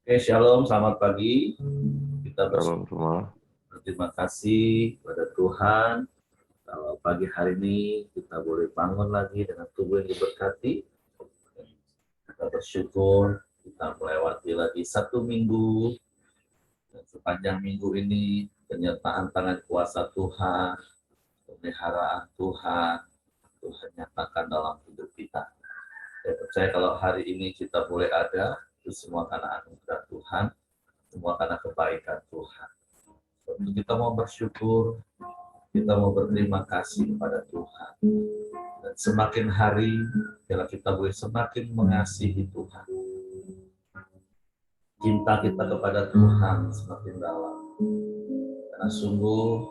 Oke, shalom, selamat pagi. Kita Shalom semua. berterima kasih kepada Tuhan. Kalau pagi hari ini kita boleh bangun lagi dengan tubuh yang diberkati. Kita bersyukur kita melewati lagi satu minggu. Dan sepanjang minggu ini penyertaan tangan kuasa Tuhan, pemeliharaan Tuhan, Tuhan nyatakan dalam hidup kita. Saya percaya kalau hari ini kita boleh ada, itu semua karena anugerah Tuhan, semua karena kebaikan Tuhan. Untuk kita mau bersyukur, kita mau berterima kasih kepada Tuhan. Dan semakin hari, bila kita boleh semakin mengasihi Tuhan. Cinta kita kepada Tuhan semakin dalam. Karena sungguh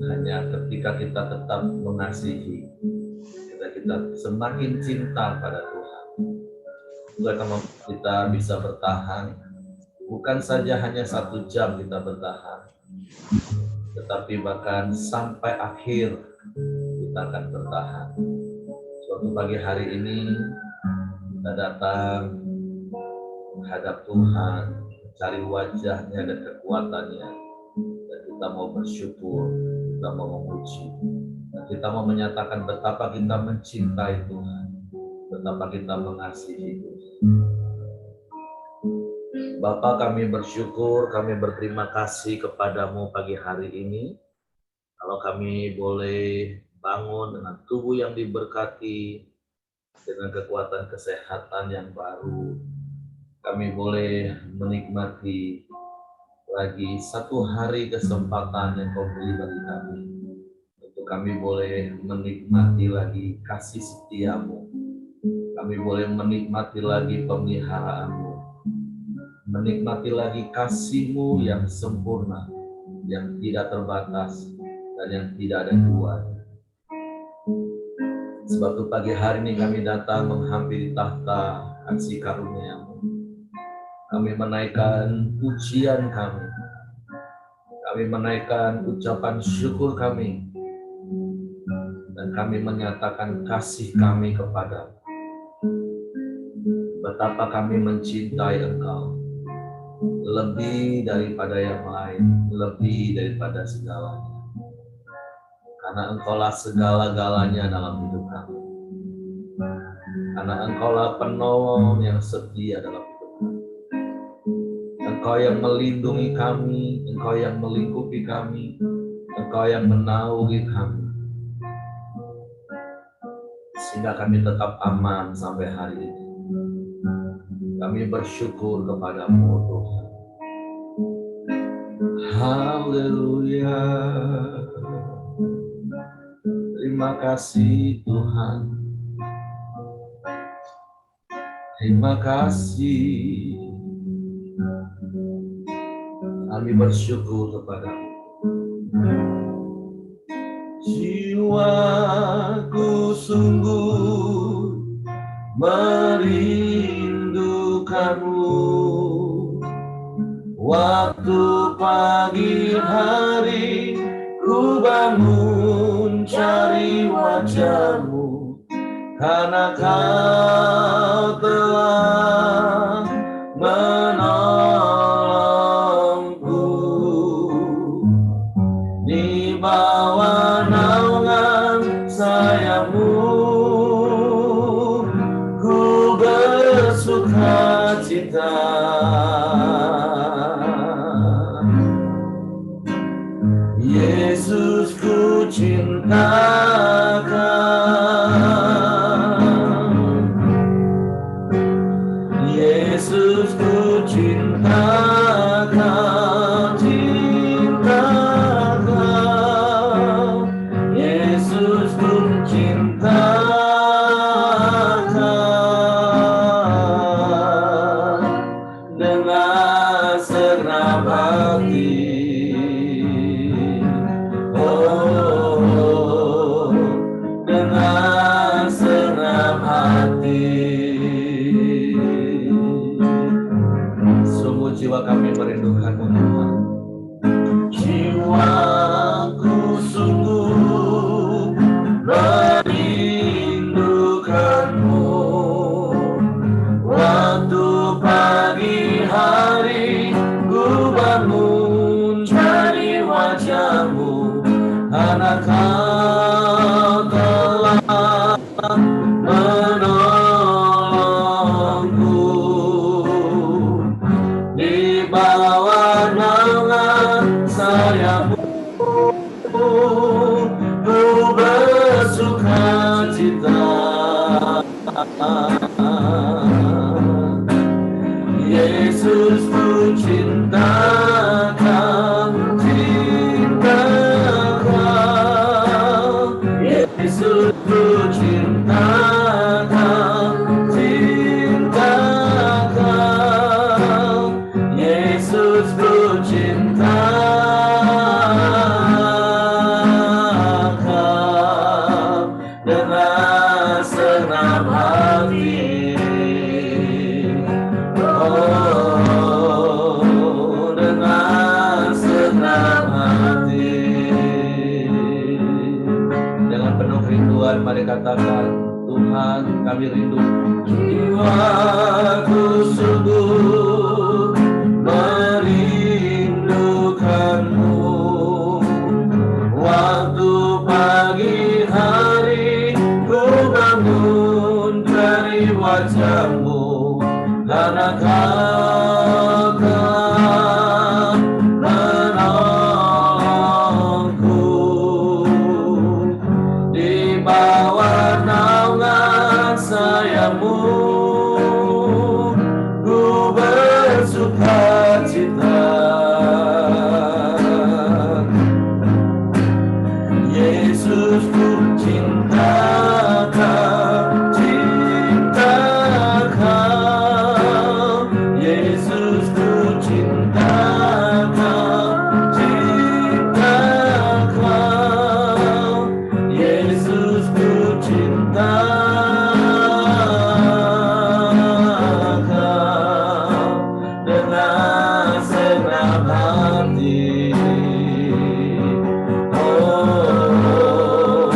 hanya ketika kita tetap mengasihi, kita semakin cinta pada Tuhan. Itu akan kita bisa bertahan. Bukan saja hanya 1 jam kita bertahan, tetapi bahkan sampai akhir kita akan bertahan. Suatu pagi hari ini kita datang menghadap Tuhan, mencari wajahnya dan kekuatannya, dan kita mau bersyukur, kita mau memuji, dan kita mau menyatakan betapa kita mencintai Tuhan, betapa kita mengasihi Tuhan. Bapa, kami bersyukur, kami berterima kasih kepadamu pagi hari ini. Kalau kami boleh bangun dengan tubuh yang diberkati, dengan kekuatan kesehatan yang baru, kami boleh menikmati lagi 1 hari kesempatan yang kau beri bagi kami. Untuk kami boleh menikmati lagi kasih setiamu. Kami boleh menikmati lagi pemeliharaanmu. Menikmati lagi kasih-Mu yang sempurna, yang tidak terbatas, dan yang tidak ada duanya. Sebab pagi hari ini kami datang menghampiri tahta kasih karunia-Mu. Kami menaikkan pujian kami. Kami menaikkan ucapan syukur kami. Dan kami menyatakan kasih kami kepada-Mu. Betapa kami mencintai Engkau. Lebih daripada yang lain, lebih daripada segalanya. Karena Engkaulah segala-galanya dalam hidup kami. Karena Engkaulah penolong yang setia dalam hidup kami. Engkau yang melindungi kami, Engkau yang melingkupi kami, Engkau yang menaungi kami. Sehingga kami tetap aman sampai hari ini. Kami bersyukur kepada-Mu, Tuhan. Haleluya. Terima kasih Tuhan. Terima kasih. Kami bersyukur kepada-Mu. Jiwaku sungguh merindukanmu. Waktu pagi hari ku bangun cari wajah-Mu, karena Kau telah menolongku. Di bawah naungan sayap-Mu ku bersuka cita. Yesus, ku cintakan. Yesus, ku cintakan, cintakan. Yesus, ku cintakan dengan segenap hati. Dengan senang hati. Sungguh jiwa kami merindukan-Mu, Tuhan. Jiwaku sungguh merindukan-Mu. Waktu pagi hari Yesus ku cinta Kau, cinta Kau. Yesus ku cinta Kau, cinta Kau. Yesus ku cinta Kau dengan senang hati. Dengan senang hati. Dengan penuh kerinduan mari katakan, Tuhan kami rindu. Jiwaku sungguh merindukanmu. Waktu pagi hari ku bangun dari wajahmu, karena Kau telah menolongku. Di bawah naungan sayapmu ku bersuka cita. Yesus ku cinta Kau, cinta Kau. Yesus ku cinta Kau, cinta Kau. Yesus ku cinta Kau dengan senang hati. Oh,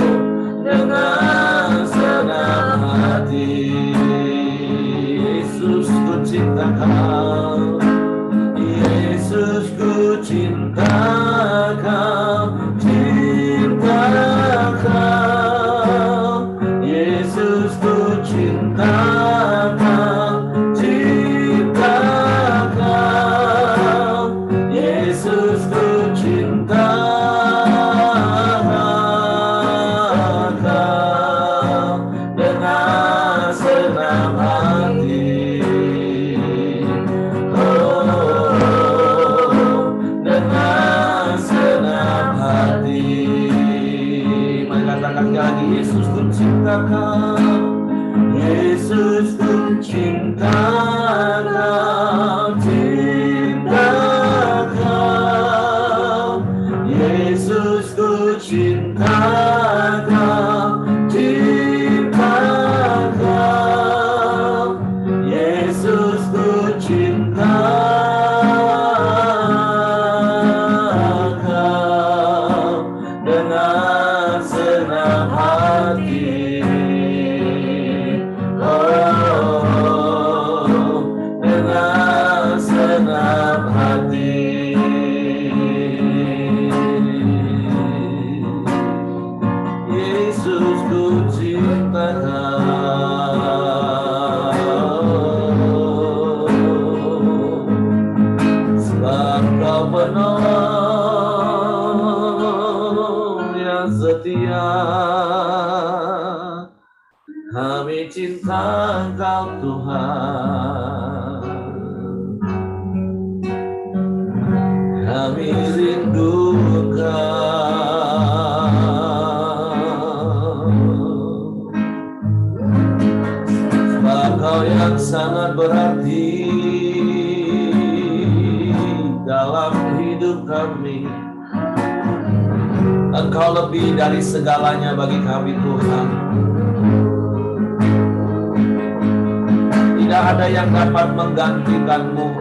dengan senang hati. Yesus ku cinta Kau, Yesus ku cinta Kau, cinta Kau. Yesus ku cinta Kau, cinta Kau. Yesus ku cinta Kau dengan senang hati. Oh, dengan senang hati. Mari katakan lagi, Yesus ku cinta Kau, Yesus ku cinta Kau, cinta Kau. Yesus ku cinta Kau, cinta Kau. Yesus ku cinta Kau dengan senang hati. Oh, dengan senang hati. Yesus ku cinta Kau, sebab Kau penolong yang setia. Kami cinta Kau Tuhan, kami rindu Kau, sebab Kau yang sangat berarti dalam hidup kami. Engkau lebih dari segalanya bagi kami Tuhan. Tidak ada yang dapat menggantikan-Mu.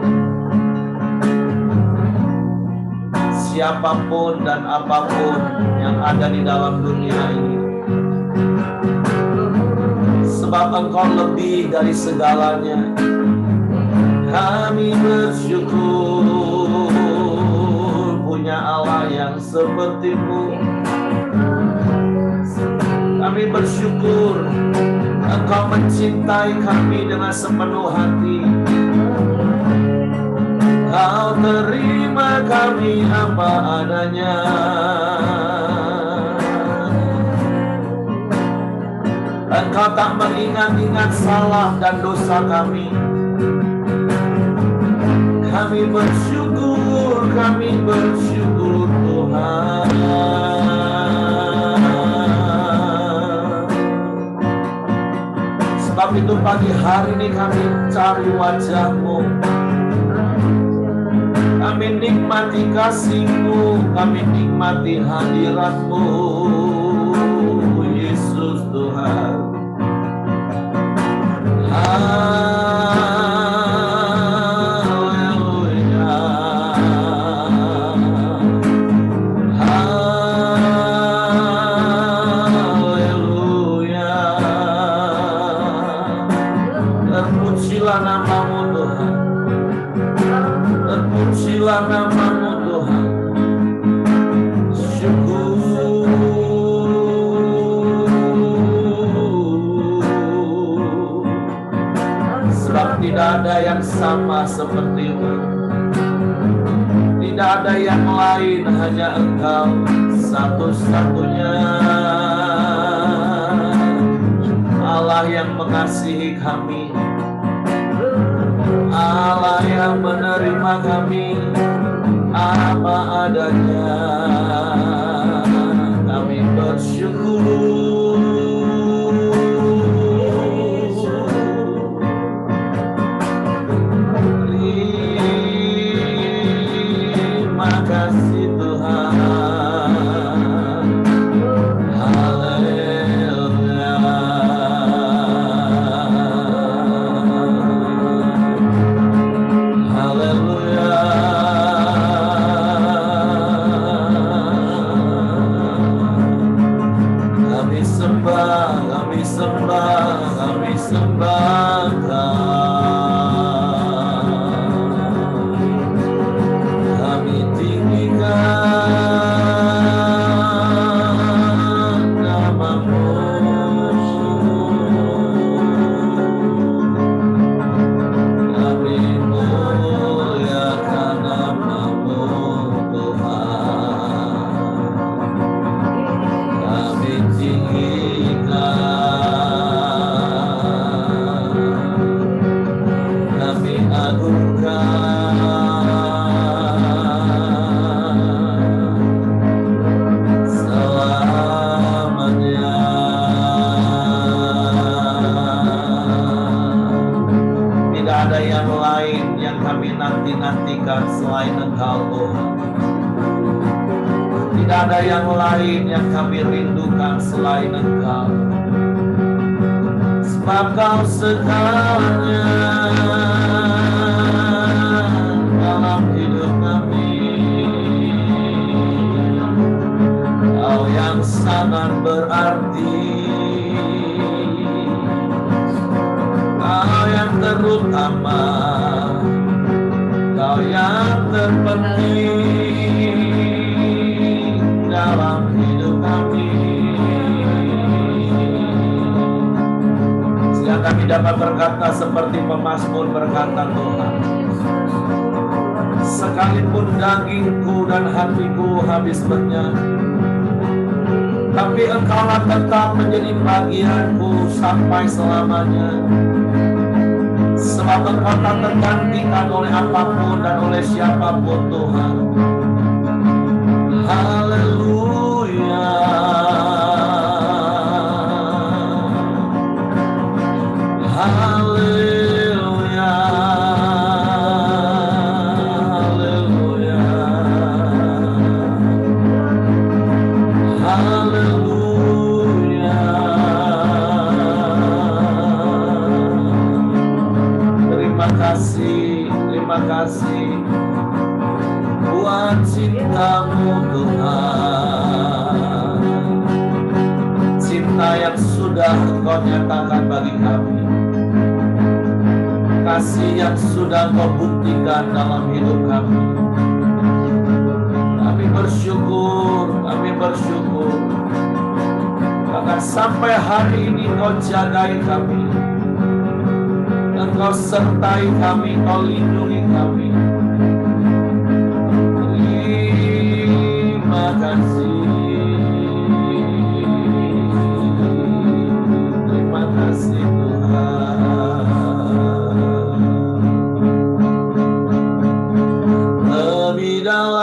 Siapapun dan apapun yang ada di dalam dunia ini, sebab Engkau lebih dari segalanya. Kami bersyukur punya Allah yang seperti-Mu. Kami bersyukur Engkau mencintai kami dengan sepenuh hati. Kau terima kami apa adanya. Engkau tak mengingat-ingat salah dan dosa kami. Kami bersyukur Tuhan. Sebab itu pagi hari ini kami cari wajah-Mu. Kami nikmati kasih-Mu, kami nikmati hadirat-Mu, Yesus Tuhan. Haleluya. Haleluya. Terpujilah nama-Mu Tuhan. Terpujilah nama-Mu Tuhan. Syukur. Sebab tidak ada yang sama seperti-Mu. Tidak ada yang lain, hanya Engkau satu-satunya Allah yang mengasihi kami, Allah yang menerima kami apa adanya. Kami bersyukur. Terima kasih Tuhan. Haleluya. Haleluya. Kami sembah, kami sembah, kami sembah Kau. Kami tinggikan nama-Mu. Kami muliakan nama-Mu Tuhan. Kami tinggikan, kami agungkan selamanya. Tidak ada yang lain yang kami nanti-nantikan selain Engkau Tuhan. Tidak ada yang lain yang kami rindukan selain Engkau. Sebab Kau segalanya dalam hidup kami. Kau yang sangat berarti, Kau yang terutama, Kau yang terpenting dalam hidup kami. Sehingga kami dapat berkata seperti pemazmur berkata Tuhan, sekalipun dagingku dan hatiku habis lenyap, tapi Engkaulah tetap menjadi bagianku sampai selamanya. Sebab Engkau tak tergantikan oleh apapun dan oleh siapapun Tuhan. Haleluya. Haleluya. Haleluya. Haleluya. Terima kasih buat cinta-Mu Tuhan. Cinta yang sudah Engkau nyatakan bagi kami. Kasih yang sudah Engkau buktikan dalam hidup kami. Kami bersyukur. Bahkan sampai hari ini Engkau jagai kami. Engkau sertai kami, Engkau lindungi kami. Terima kasih. Terima Lebih dalam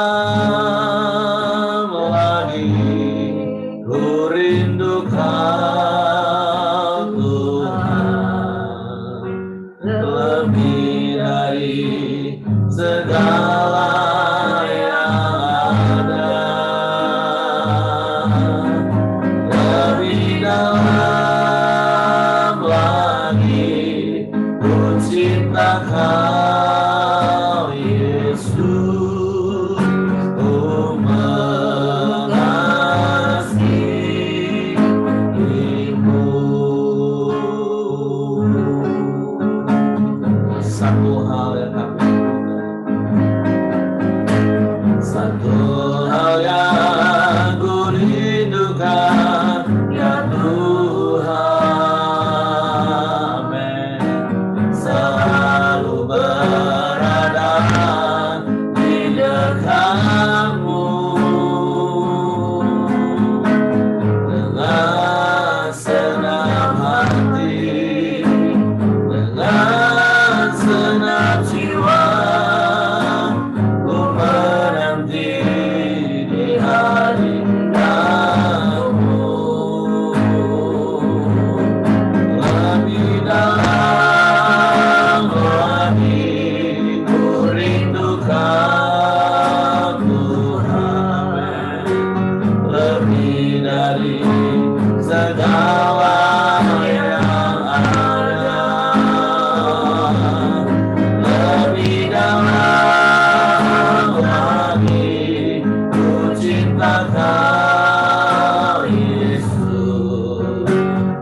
lagi ku rindu Kau Tuhan, lebih dari segala yang ada, lebih dalam lagi ku cinta Kau Yesus, ku mengasihimu. Satu hal yang kami satu hal yang ku rindukan, ya Tuhan, amin, selalu berada di dekatmu dengan senang hati, dengan senang jiwa. Ku menanti di hadiratmu, lebih dalam lagi ku rindu Kau Tuhan, lebih dari segala yang ada, lebih dalam lagi ku cinta Kau Yesus,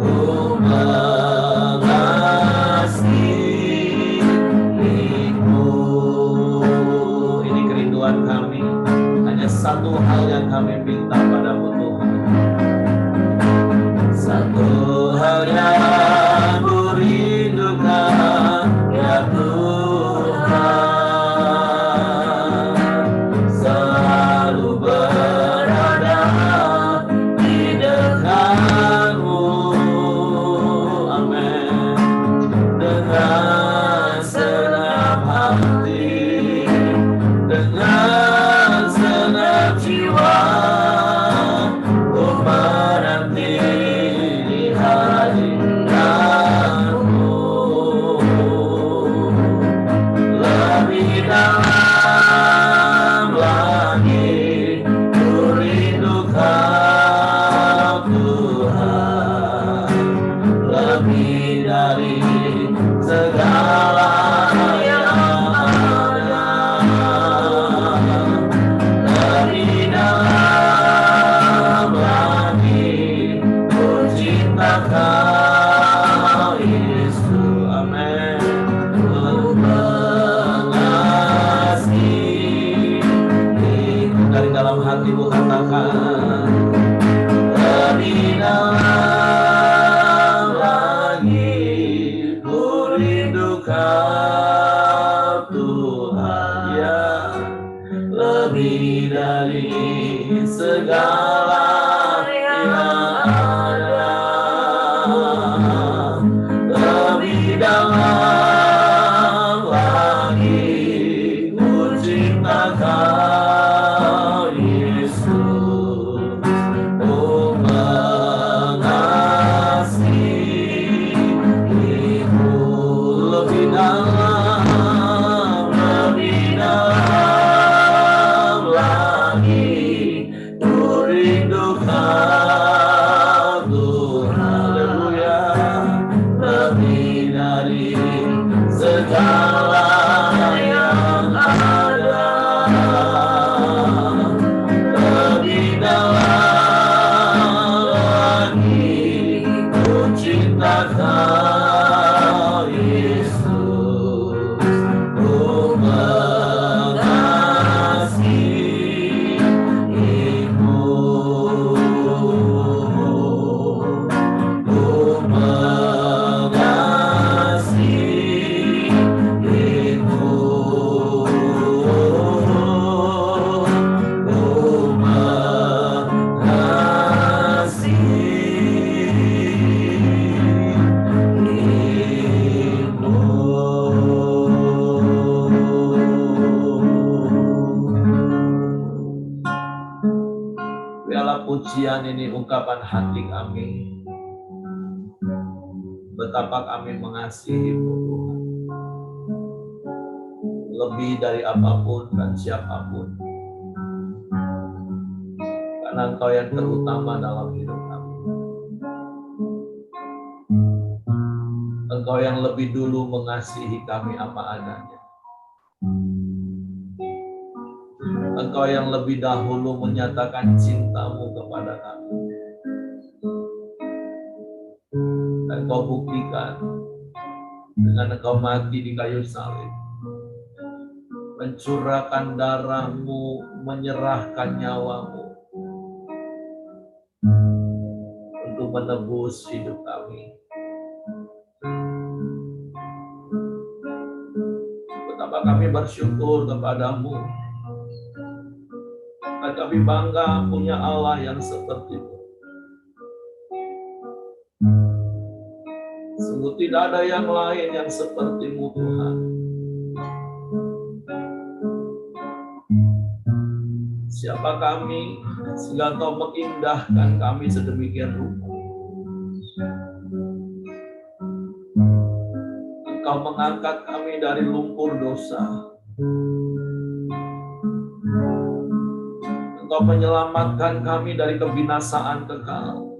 ku mengasihimu. Ini kerinduan kami, hanya satu hal yang kami minta padamu Tuhan, satu hal yang ku rindukan, ya Tuhan, selalu berada di dekatmu, amin, dengan senang hati, dengan senang jiwa. Ku menanti di hadiratmu, lebih dalam lagi ku rindu Kau Tuhan, lebih dari segala yang ada, lebih dalam lagi ku cinta Kau Yesus, amin, ku mengasihimu. Dari dalam hatimu katakan, lebih dalam lagi ku rindu Kau Tuhan, ya, lebih dari segala yang ada, lebih dalam lagi ku cinta Kau Yesus, ku mengasihimu, lebih dalam lagi ku rindu Kau Tuhan, haleluya, lebih dari segala yang ada, lebih dalam lagi ku cinta Kau Yesus, ku mengasihimu, ku mengasihimu. pujian ini ungkapan hati kami. Betapa kami mengasihi-Mu Tuhan. Lebih dari apapun dan siapapun. Karena Engkau yang terutama dalam hidup kami. Engkau yang lebih dulu mengasihi kami apa adanya. Engkau yang lebih dahulu menyatakan cinta-Mu kepada kami. Dan Kau buktikan dengan Engkau mati di kayu salib. Mencurahkan darah-Mu, menyerahkan nyawa-Mu untuk menebus hidup kami. Betapa kami bersyukur kepada-Mu. Dan kami bangga punya Allah yang seperti-Mu. Sungguh tidak ada yang lain yang seperti-Mu Tuhan. Siapa kami sehingga Engkau mengindahkan kami sedemikian rupa. Engkau mengangkat kami dari lumpur dosa. Engkau menyelamatkan kami dari kebinasaan kekal.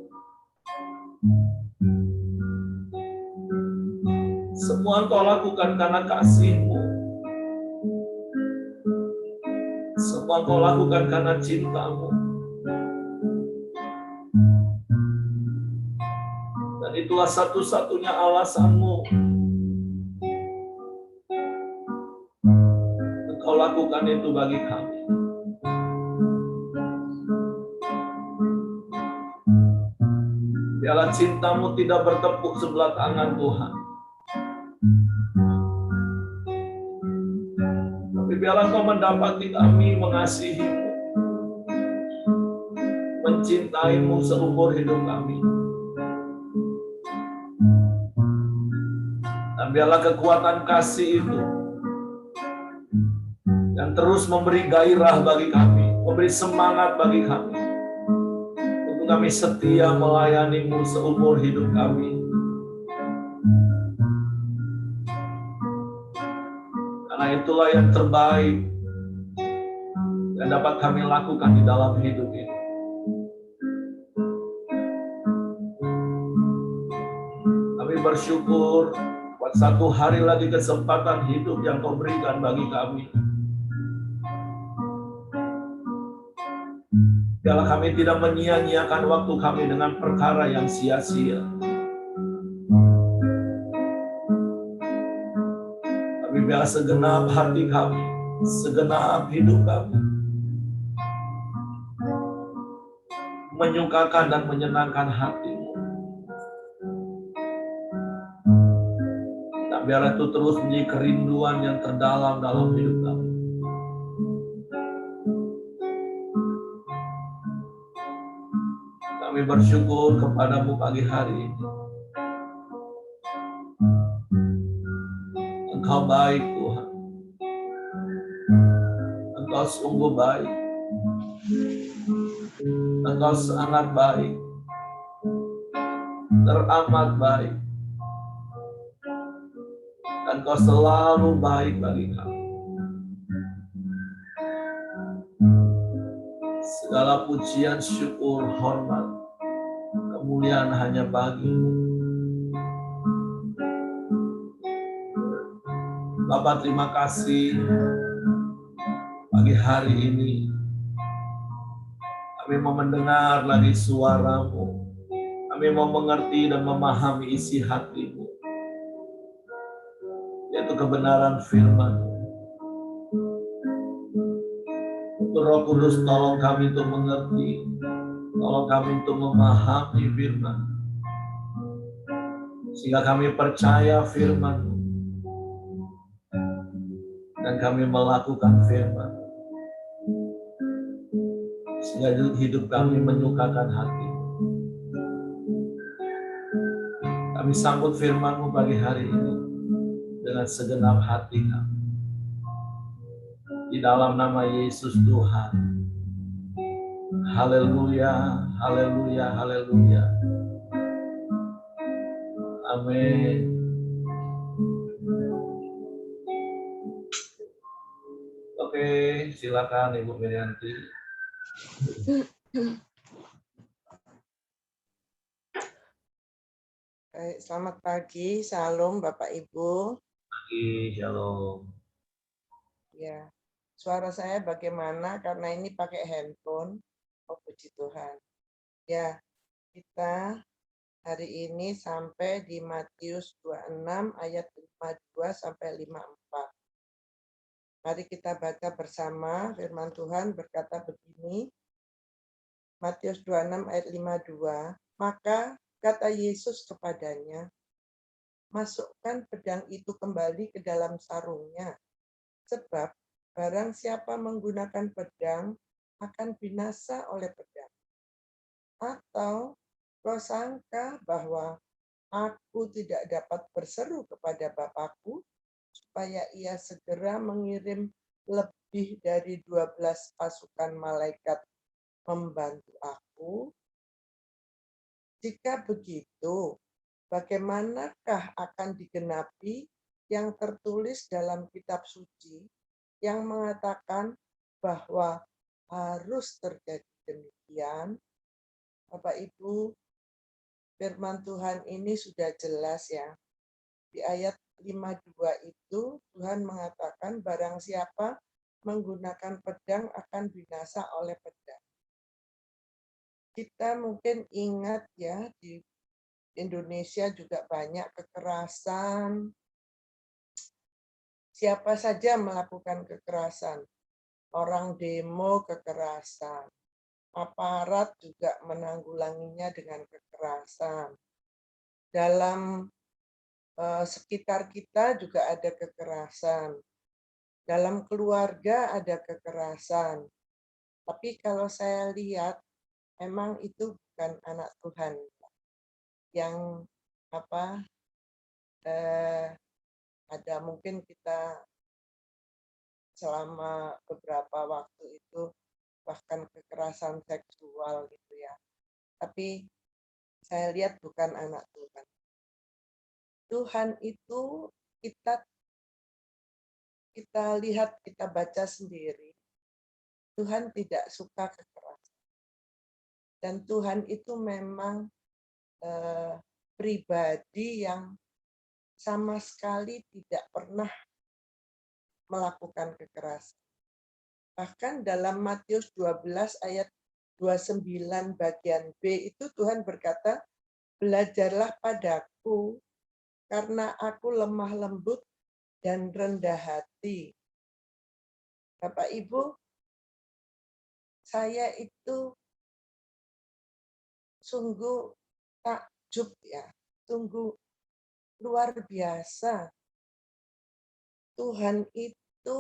Semua Engkau lakukan karena kasih-Mu. Semua Engkau lakukan karena cinta-Mu. Dan itulah satu-satunya alasan-Mu. Engkau lakukan itu bagi kami. Biarlah cinta-Mu tidak bertepuk sebelah tangan Tuhan. Tapi biarlah Engkau mendapati kami mengasihi-Mu, mencintai-Mu seumur hidup kami. Dan biarlah kekuatan kasih itu yang terus memberi gairah bagi kami, memberi semangat bagi kami. Untuk kami setia melayani-Mu seumur hidup kami. Karena itulah yang terbaik yang dapat kami lakukan di dalam hidup ini. Kami bersyukur buat satu hari lagi kesempatan hidup yang Kau berikan bagi kami. Biarlah kami tidak menyia-nyiakan waktu kami dengan perkara yang sia-sia. Tapi biarlah segenap hati kami, segenap hidup kami menyukakan dan menyenangkan hati-Mu. Dan biarlah itu terus menjadi kerinduan yang terdalam dalam hidup kami. Kami bersyukur kepada-Mu pagi hari ini. Engkau baik Tuhan. Engkau sungguh baik. Engkau sangat baik. Teramat baik. Dan Engkau selalu baik bagi kami. Segala pujian, syukur, hormat, kemuliaan hanya bagi-Mu. Bapa, terima kasih pagi hari ini. Kami mau mendengar lagi suara-Mu. Kami mau mengerti dan memahami isi hati-Mu, yaitu kebenaran firman-Mu. Roh Kudus, tolong kami untuk mengerti, tolong kami untuk memahami firman, sehingga kami percaya firman-Mu dan kami melakukan firman, sehingga hidup kami menyukakan hati-Mu. Kami sambut firman-Mu pagi hari ini dengan segenap hati kami. Di dalam nama Yesus Tuhan. Haleluya, haleluya, haleluya. Amin. Oke, silakan Ibu Mirianti. Baik, selamat pagi, Shalom Bapak Ibu. Pagi, shalom. Ya, suara saya bagaimana? Karena ini pakai handphone. Oh, puji Tuhan. Ya, kita hari ini sampai di Matius 26 ayat 52 sampai 54. Mari kita baca bersama. Firman Tuhan berkata begini. Matius 26 ayat 52. Maka kata Yesus kepadanya, masukkan pedang itu kembali ke dalam sarungnya. Sebab barang siapa menggunakan pedang akan binasa oleh pedang. Atau kau sangka bahwa aku tidak dapat berseru kepada Bapakku supaya ia segera mengirim lebih dari 12 pasukan malaikat membantu aku? Jika begitu, bagaimanakah akan digenapi yang tertulis dalam kitab suci yang mengatakan bahwa harus terjadi demikian? Bapak Ibu, firman Tuhan ini sudah jelas ya. Di ayat 52 itu Tuhan mengatakan barang siapa menggunakan pedang akan binasa oleh pedang. Kita mungkin ingat ya, di Indonesia juga banyak kekerasan. Siapa saja melakukan kekerasan. Orang demo kekerasan. Aparat juga menanggulanginya dengan kekerasan. Dalam sekitar kita juga ada kekerasan. Dalam keluarga ada kekerasan. Tapi kalau saya lihat, memang itu bukan anak Tuhan yang ada mungkin kita selama beberapa waktu itu bahkan kekerasan seksual gitu ya. Tapi saya lihat bukan anak Tuhan. Tuhan itu kita lihat, kita baca sendiri. Tuhan tidak suka kekerasan. Dan Tuhan itu memang pribadi yang sama sekali tidak pernah melakukan kekerasan. Bahkan dalam Matius 12 ayat 29 bagian B itu Tuhan berkata, belajarlah padaku karena aku lemah lembut dan rendah hati. Bapak Ibu, saya itu sungguh takjub ya, sungguh luar biasa. Tuhan itu,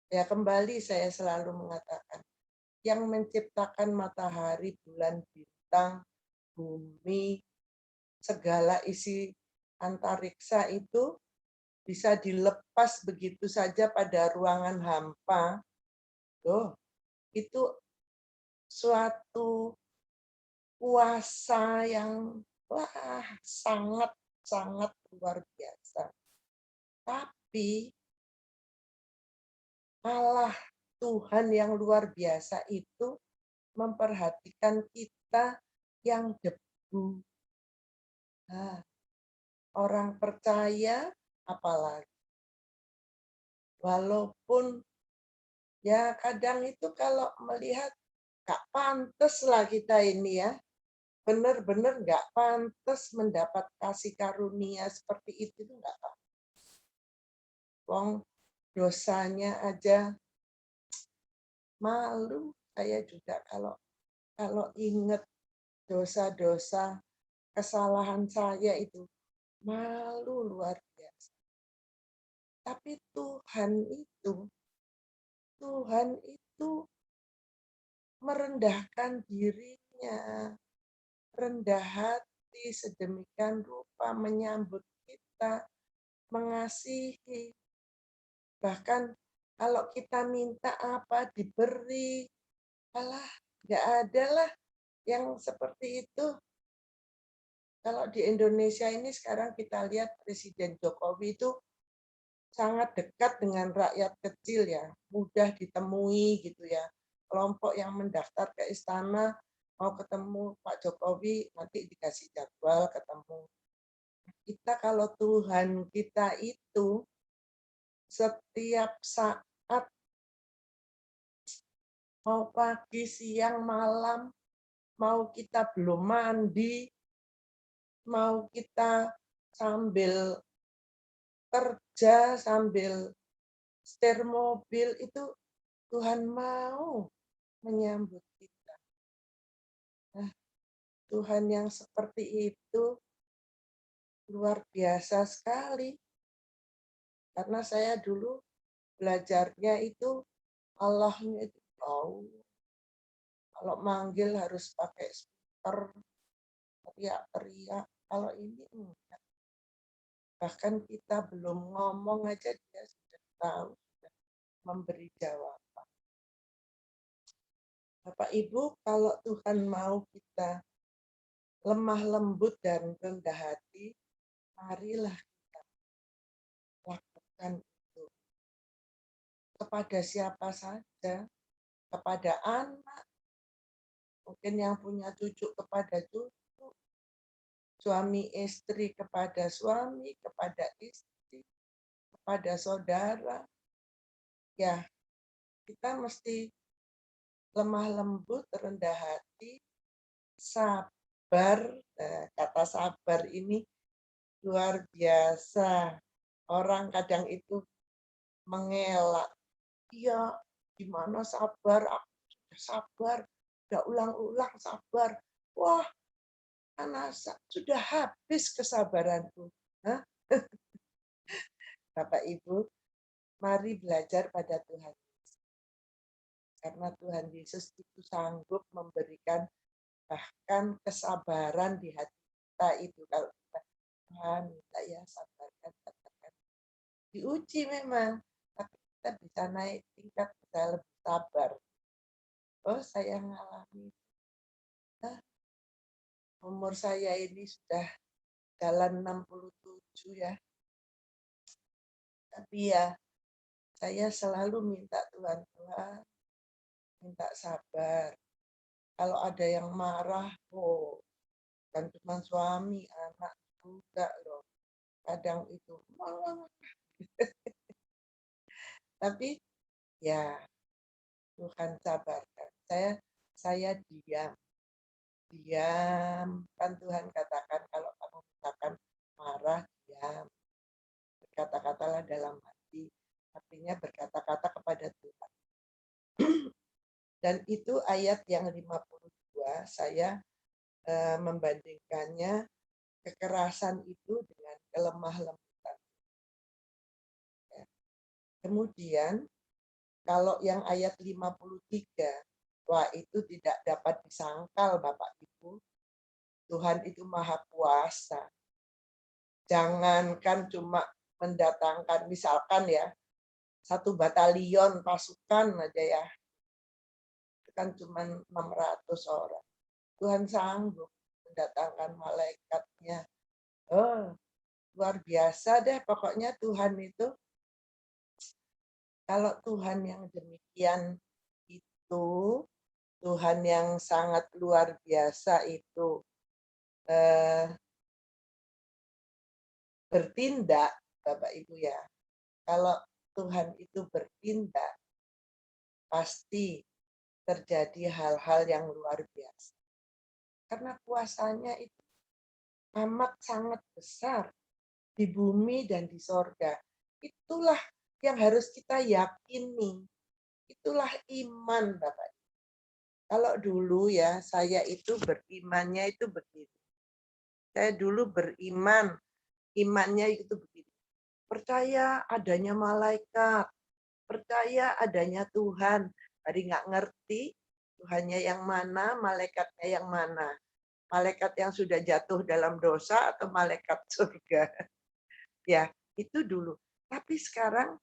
ya kembali saya selalu mengatakan, yang menciptakan matahari, bulan, bintang, bumi, segala isi antariksa itu bisa dilepas begitu saja pada ruangan hampa. Loh, itu suatu kuasa yang sangat luar biasa. Tapi Allah Tuhan yang luar biasa itu memperhatikan kita yang debu. Nah, orang percaya apalagi. Walaupun ya kadang itu kalau melihat gak pantas lah kita ini ya. Benar-benar gak pantas mendapat kasih karunia seperti itu gak pantas. Wong dosanya aja malu. Saya juga kalau ingat dosa-dosa kesalahan saya itu malu luar biasa. Tapi Tuhan itu merendahkan dirinya, rendah hati sedemikian rupa menyambut kita, mengasihi. Bahkan kalau kita minta apa diberi, alah Nggak ada lah yang seperti itu. Kalau di Indonesia ini sekarang kita lihat Presiden Jokowi itu sangat dekat dengan rakyat kecil ya, mudah ditemui gitu ya. Kelompok yang mendaftar ke istana mau ketemu Pak Jokowi nanti dikasih jadwal ketemu. Kita kalau Tuhan kita itu setiap saat mau pagi, siang, malam, mau kita belum mandi, mau kita sambil kerja, sambil setir mobil, itu Tuhan mau menyambut kita. Nah, Tuhan yang seperti itu luar biasa sekali. Karena saya dulu belajarnya itu Allahnya itu jauh. Kalau manggil harus pakai speaker, teriak-teriak. Kalau ini enggak. Bahkan kita belum ngomong aja dia sudah tahu, sudah memberi jawaban. Bapak Ibu, kalau Tuhan mau kita lemah lembut dan rendah hati, marilah kita lakukan itu. Kepada siapa saja, kepada anak, mungkin yang punya cucu kepada cucu, suami istri kepada suami, kepada istri, kepada saudara. Ya, kita mesti lemah lembut, rendah hati, sabar. Nah, kata sabar ini luar biasa. Orang kadang itu mengelak. Iya, gimana sabar? Aku sudah sabar, udah ulang-ulang sabar. Wah, anak sudah habis kesabaranku. Hah? Bapak Ibu, mari belajar pada Tuhan. Karena Tuhan Yesus itu sanggup memberikan bahkan kesabaran di hati kita itu. Kalau kita, Tuhan minta ya sabarkan, katakan. Diuji memang, tapi kita bisa naik tingkat, bisa lebih sabar. Oh, saya ngalami. Nah, umur saya ini sudah jalan 67 ya. Tapi ya, saya selalu minta Tuhan, Tuhan, minta sabar. Kalau ada yang marah, oh, kan cuma suami, anak juga loh. Kadang itu, tapi ya Tuhan sabarkan. Saya diam, diam. Kan Tuhan katakan kalau kamu misalkan marah, diam. Berkata-katalah dalam hati, artinya berkata-kata kepada Tuhan. Dan itu ayat yang 52, saya membandingkannya kekerasan itu dengan kelemah lembutan. Ya. Kemudian kalau yang ayat 53, wah itu tidak dapat disangkal Bapak Ibu. Tuhan itu maha kuasa. Jangankan cuma mendatangkan misalkan ya, 1 batalion pasukan aja ya, itu kan cuma 600 orang. Tuhan sanggup mendatangkan malaikatnya. Oh, luar biasa deh pokoknya Tuhan itu. Kalau Tuhan yang demikian itu, Tuhan yang sangat luar biasa itu bertindak, Bapak Ibu ya. Kalau Tuhan itu bertindak, pasti terjadi hal-hal yang luar biasa. Karena kuasanya itu amat sangat besar di bumi dan di sorga. Itulah yang harus kita yakini. Itulah iman, Bapak. Kalau dulu ya, saya itu berimannya itu begini. Saya dulu beriman, imannya itu begini. Percaya adanya malaikat, percaya adanya Tuhan. Tadi nggak ngerti Tuhannya yang mana, malaikatnya yang mana. Malaikat yang sudah jatuh dalam dosa atau malaikat surga. Ya, itu dulu. Tapi sekarang,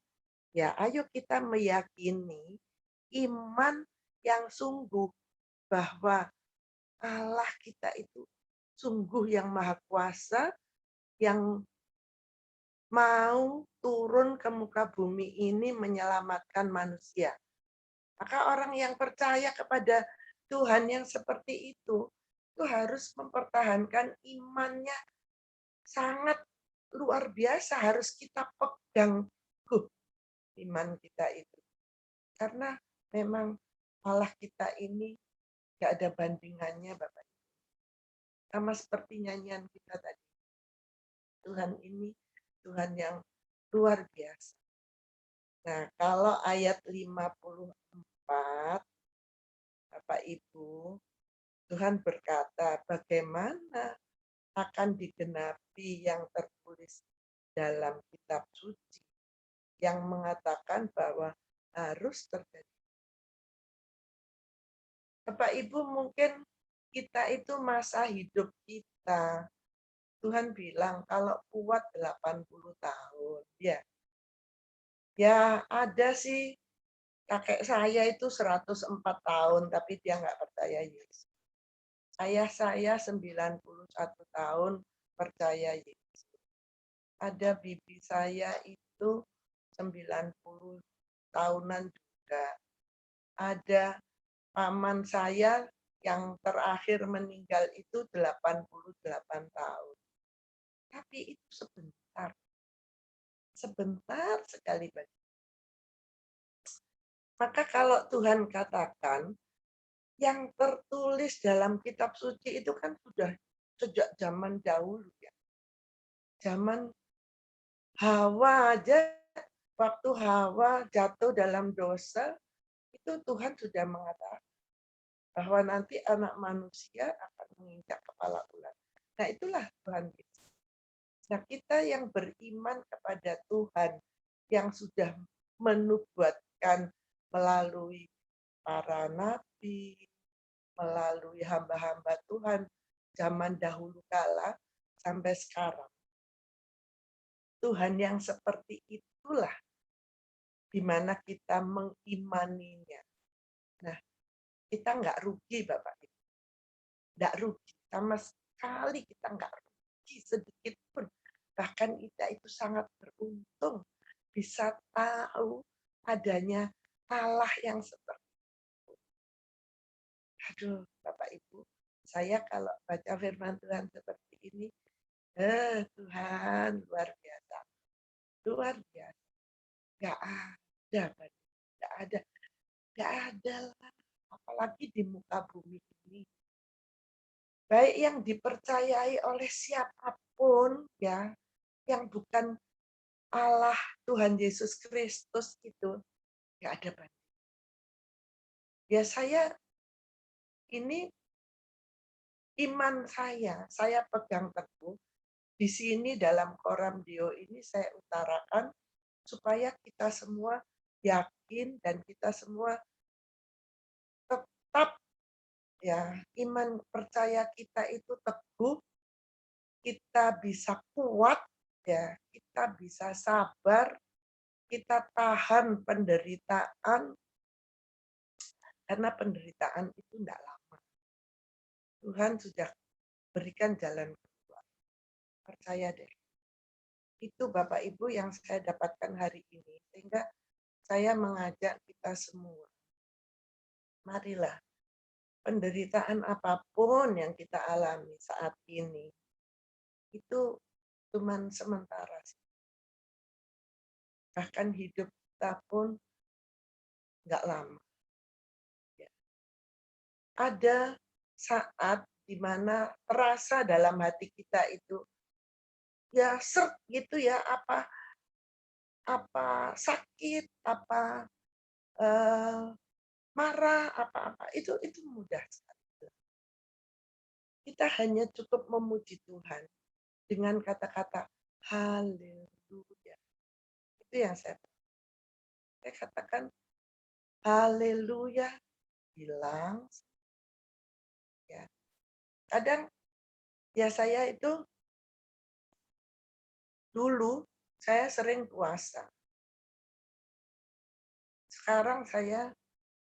ya ayo kita meyakini iman yang sungguh. bahwa Allah kita itu sungguh yang maha kuasa, yang mau turun ke muka bumi ini menyelamatkan manusia. Maka orang yang percaya kepada Tuhan yang seperti itu harus mempertahankan imannya sangat luar biasa, harus kita pegang teguh iman kita itu. Karena memang Allah kita ini gak ada bandingannya, Bapak. Sama seperti nyanyian kita tadi. Tuhan ini Tuhan yang luar biasa. Nah, kalau ayat 54, Bapak Ibu, Tuhan berkata, bagaimana akan digenapi yang tertulis dalam kitab suci yang mengatakan bahwa harus terjadi. Bapak Ibu, mungkin kita itu masa hidup kita, Tuhan bilang kalau kuat 80 tahun. Ya ada sih kakek saya itu 104 tahun, tapi dia nggak percaya Yesus. Saya 91 tahun percaya Yesus. Ada bibi saya itu 90 tahunan juga. Ada paman saya yang terakhir meninggal itu 88 tahun. Tapi itu sebentar. Sebentar sekali bagi. Maka kalau Tuhan katakan, yang tertulis dalam kitab suci itu kan sudah sejak zaman dahulu ya. Zaman Hawa aja, waktu Hawa jatuh dalam dosa, itu Tuhan sudah mengatakan bahwa nanti anak manusia akan menginjak kepala ular. Nah itulah Tuhan kita. Nah kita yang beriman kepada Tuhan, yang sudah menubuatkan melalui para nabi, melalui hamba-hamba Tuhan zaman dahulu kala sampai sekarang. Tuhan yang seperti itulah di mana kita mengimaninya. Nah, kita nggak rugi Bapak Ibu. Nggak rugi. Sama sekali kita nggak rugi sedikit pun. Bahkan kita itu sangat beruntung bisa tahu adanya Allah yang seperti itu. Aduh, Bapak Ibu, saya kalau baca firman Tuhan seperti ini, Tuhan luar biasa. Luar biasa. Nggak ada, nggak ada. Nggak ada lah. Apalagi di muka bumi ini. Baik yang dipercayai oleh siapapun, ya, yang bukan Allah Tuhan Yesus Kristus itu, nggak ada banding. Ya saya, ini iman saya pegang teguh. Di sini dalam Koram Deo ini saya utarakan supaya kita semua yakin dan kita semua tetap ya iman percaya kita itu teguh, kita bisa kuat ya, kita bisa sabar, kita tahan penderitaan karena penderitaan itu tidak lama. Tuhan sudah berikan jalan keluar. Percaya deh. Itu Bapak Ibu yang saya dapatkan hari ini. Sehingga saya mengajak kita semua. Marilah, penderitaan apapun yang kita alami saat ini, itu cuma sementara. Bahkan hidup kita pun nggak lama. Ya. Ada saat di mana terasa dalam hati kita itu ya seret gitu ya, apa sakit, apa marah, apa-apa itu mudah sekali. Kita hanya cukup memuji Tuhan dengan kata-kata haleluya. Itu yang saya katakan haleluya, bilang ya. Kadang ya saya itu dulu saya sering puasa. Sekarang saya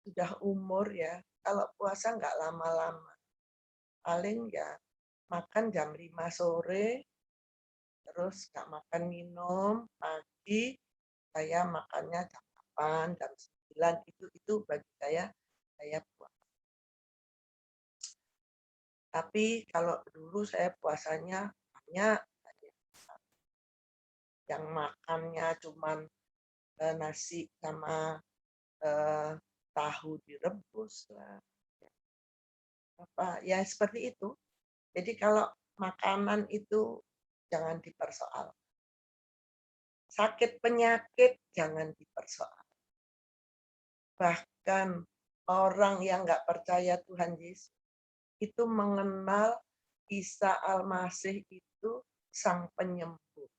sudah umur ya, kalau puasa nggak lama-lama. Paling ya makan jam 5 sore, terus nggak makan minum, pagi saya makannya jam 8, jam 9, itu bagi saya puasa. Tapi kalau dulu saya puasanya banyak, yang makannya cuman nasi sama tahu direbus lah. Apa ya seperti itu. Jadi kalau makanan itu jangan dipersoal. Sakit penyakit jangan dipersoal. Bahkan orang yang nggak percaya Tuhan Yesus itu mengenal Isa Al-Masih itu sang penyembuh.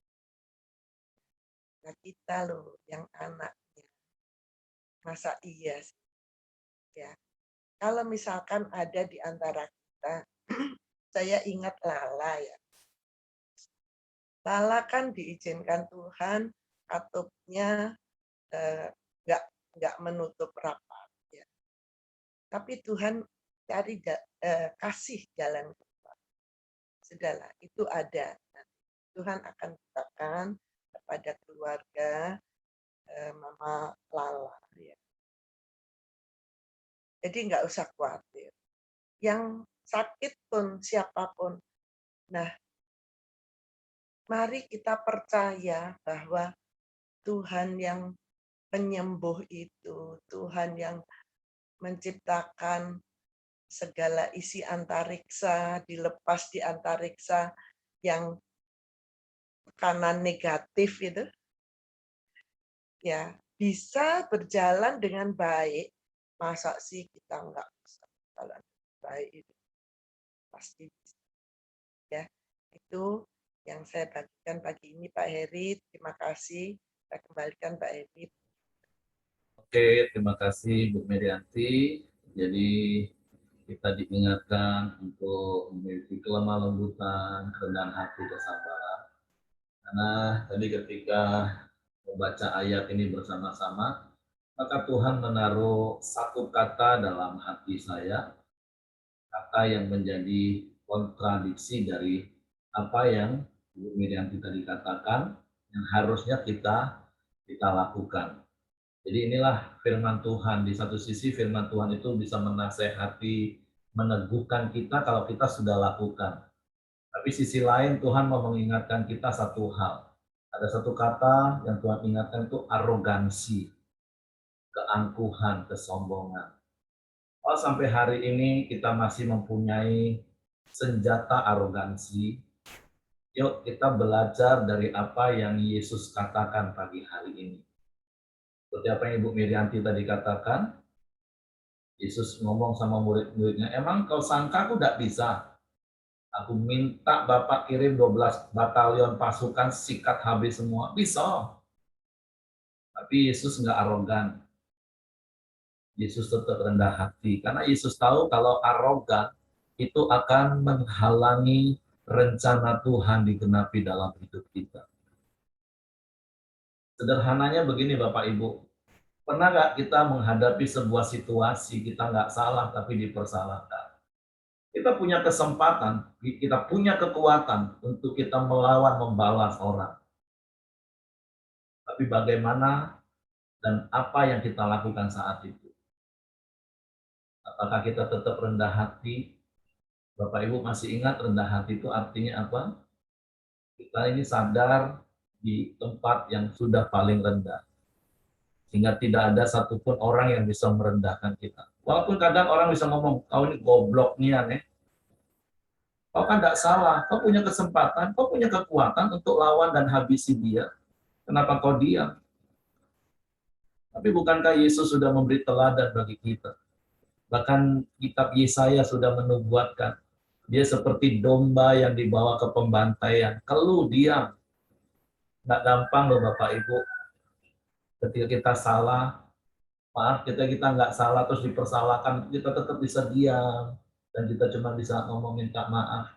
Nah kita loh yang anaknya. Masa iya sih? Ya. Kalau misalkan ada di antara kita, saya ingat Lala ya. Lala kan diizinkan Tuhan katupnya nggak menutup rapat. Ya. Tapi Tuhan kasih jalan keluar. Sudahlah, itu ada. Nah, Tuhan akan katakan kepada keluarga Mama Lala. Ya. Jadi nggak usah khawatir. Yang sakit pun siapapun. Nah, mari kita percaya bahwa Tuhan yang penyembuh itu, Tuhan yang menciptakan segala isi antariksa, dilepas di antariksa yang tekanan negatif itu, ya bisa berjalan dengan baik. Masa sih kita nggak bisa berjalan dengan baik itu? Pasti bisa. Ya, itu yang saya bagikan pagi ini Pak Heri. Terima kasih. Saya kembalikan Pak Heri. Oke, terima kasih Bu Merianti. Jadi kita diingatkan untuk memiliki kelemah lembutan, kerendahan hati, kesabaran. Karena tadi ketika membaca ayat ini bersama-sama, maka Tuhan menaruh satu kata dalam hati saya, kata yang menjadi kontradiksi dari apa yang Bu Mirianti tadi katakan, yang harusnya kita lakukan. Jadi inilah firman Tuhan. Di satu sisi firman Tuhan itu bisa menasehati, meneguhkan kita kalau kita sudah lakukan. Tapi sisi lain Tuhan mau mengingatkan kita satu hal. Ada satu kata yang Tuhan ingatkan itu arogansi, keangkuhan, kesombongan. Kalau sampai hari ini kita masih mempunyai senjata arogansi, yuk kita belajar dari apa yang Yesus katakan pagi hari ini. Seperti apa yang Ibu Mirianti tadi katakan, Yesus ngomong sama murid-muridnya, emang kau sangka aku tidak bisa? Aku minta Bapak kirim 12 batalion pasukan, sikat habis semua. Bisa. Tapi Yesus nggak arogan. Yesus tetap rendah hati. Karena Yesus tahu kalau arogan, itu akan menghalangi rencana Tuhan digenapi dalam hidup kita. Sederhananya begini Bapak Ibu, pernah nggak kita menghadapi sebuah situasi, kita nggak salah tapi dipersalahkan? Kita punya kesempatan, kita punya kekuatan untuk kita melawan, membalas orang. Tapi bagaimana dan apa yang kita lakukan saat itu? Apakah kita tetap rendah hati? Bapak Ibu masih ingat rendah hati itu artinya apa? Kita ini sadar di tempat yang sudah paling rendah. Sehingga tidak ada satupun orang yang bisa merendahkan kita. Walaupun kadang orang bisa ngomong, kau ini goblok nian ya. Kau kan tidak salah, kau punya kesempatan, kau punya kekuatan untuk lawan dan habisi dia. Kenapa kau diam? Tapi bukankah Yesus sudah memberi teladan bagi kita? Bahkan kitab Yesaya sudah menubuatkan, dia seperti domba yang dibawa ke pembantaian. Keluh diam. Nggak gampang loh Bapak Ibu. Ketika kita salah, maaf kita nggak salah terus dipersalahkan, kita tetap bisa diam. Dan kita cuma bisa ngomong minta maaf.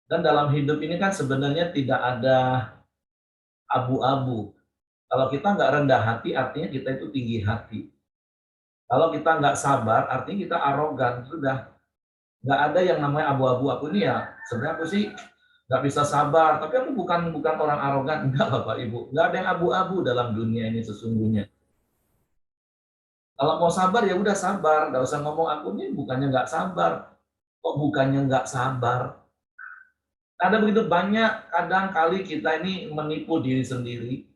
Dan dalam hidup ini kan sebenarnya tidak ada abu-abu. Kalau kita nggak rendah hati, artinya kita itu tinggi hati. Kalau kita nggak sabar, artinya kita arogan. Sudah, nggak ada yang namanya abu-abu. Aku ini ya, sebenarnya aku sih nggak bisa sabar, tapi aku bukan bukan orang arogan. Enggak, Bapak Ibu. Nggak ada yang abu-abu dalam dunia ini sesungguhnya. Kalau mau sabar ya udah sabar, nggak usah ngomong aku ini bukannya nggak sabar. Kok bukannya nggak sabar? Ada begitu banyak kadang kali kita ini menipu diri sendiri.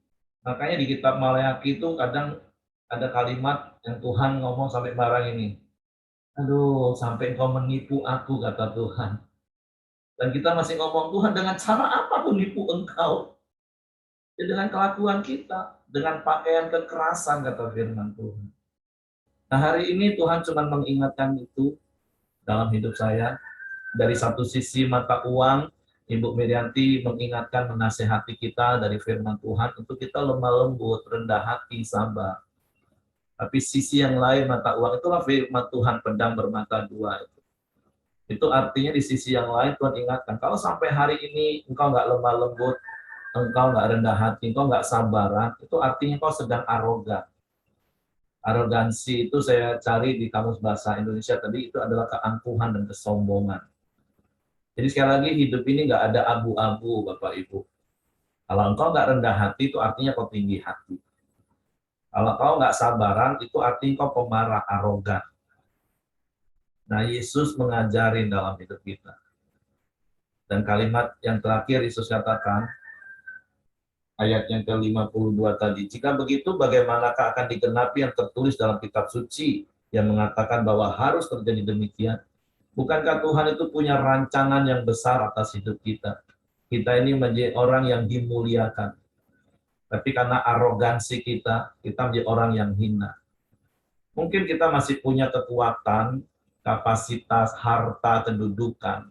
Makanya di kitab Maleakhi itu kadang ada kalimat yang Tuhan ngomong sampai marah ini. Aduh, sampai engkau menipu aku, kata Tuhan. Dan kita masih ngomong, Tuhan dengan cara apa aku nipu engkau? Ya dengan kelakuan kita, dengan pakaian kekerasan, kata firman Tuhan. Nah hari ini Tuhan cuma mengingatkan itu dalam hidup saya. Dari satu sisi mata uang, Ibu Mirianti mengingatkan, menasehati kita dari firman Tuhan untuk kita lemah lembut, rendah hati, sabar. Tapi sisi yang lain mata uang itulah firman Tuhan pedang bermata dua. Itu artinya di sisi yang lain Tuhan ingatkan, kalau sampai hari ini engkau nggak lemah lembut, engkau nggak rendah hati, engkau nggak sabaran, itu artinya engkau sedang arogan. Arogansi itu saya cari di Kamus Bahasa Indonesia tadi, itu adalah keangkuhan dan kesombongan. Jadi sekali lagi hidup ini nggak ada abu-abu, Bapak Ibu. Kalau engkau nggak rendah hati, itu artinya kau tinggi hati. Kalau kau nggak sabaran, itu artinya kau pemarah, arogan. Nah, Yesus mengajarin dalam hidup kita. Dan kalimat yang terakhir Yesus katakan, ayat yang ke-52 tadi, jika begitu bagaimanakah akan digenapi yang tertulis dalam kitab suci yang mengatakan bahwa harus terjadi demikian? Bukankah Tuhan itu punya rancangan yang besar atas hidup kita? Kita ini menjadi orang yang dimuliakan. Tapi karena arogansi kita menjadi orang yang hina. Mungkin kita masih punya kekuatan, kapasitas, harta, kedudukan.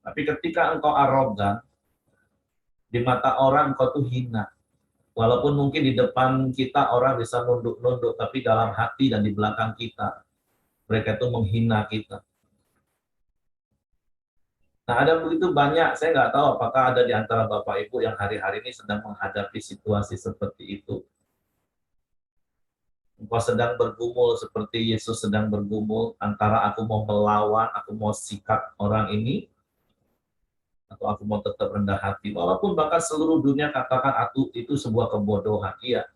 Tapi ketika engkau arogan, di mata orang engkau tuh hina. Walaupun mungkin di depan kita orang bisa nunduk-nunduk, tapi dalam hati dan di belakang kita, mereka itu menghina kita. Nah, ada begitu banyak, saya nggak tahu apakah ada di antara Bapak Ibu yang hari-hari ini sedang menghadapi situasi seperti itu. Engkau sedang bergumul seperti Yesus sedang bergumul, antara aku mau melawan, aku mau sikat orang ini, atau aku mau tetap rendah hati. Walaupun bahkan seluruh dunia katakan aku itu sebuah kebodohan. Iya,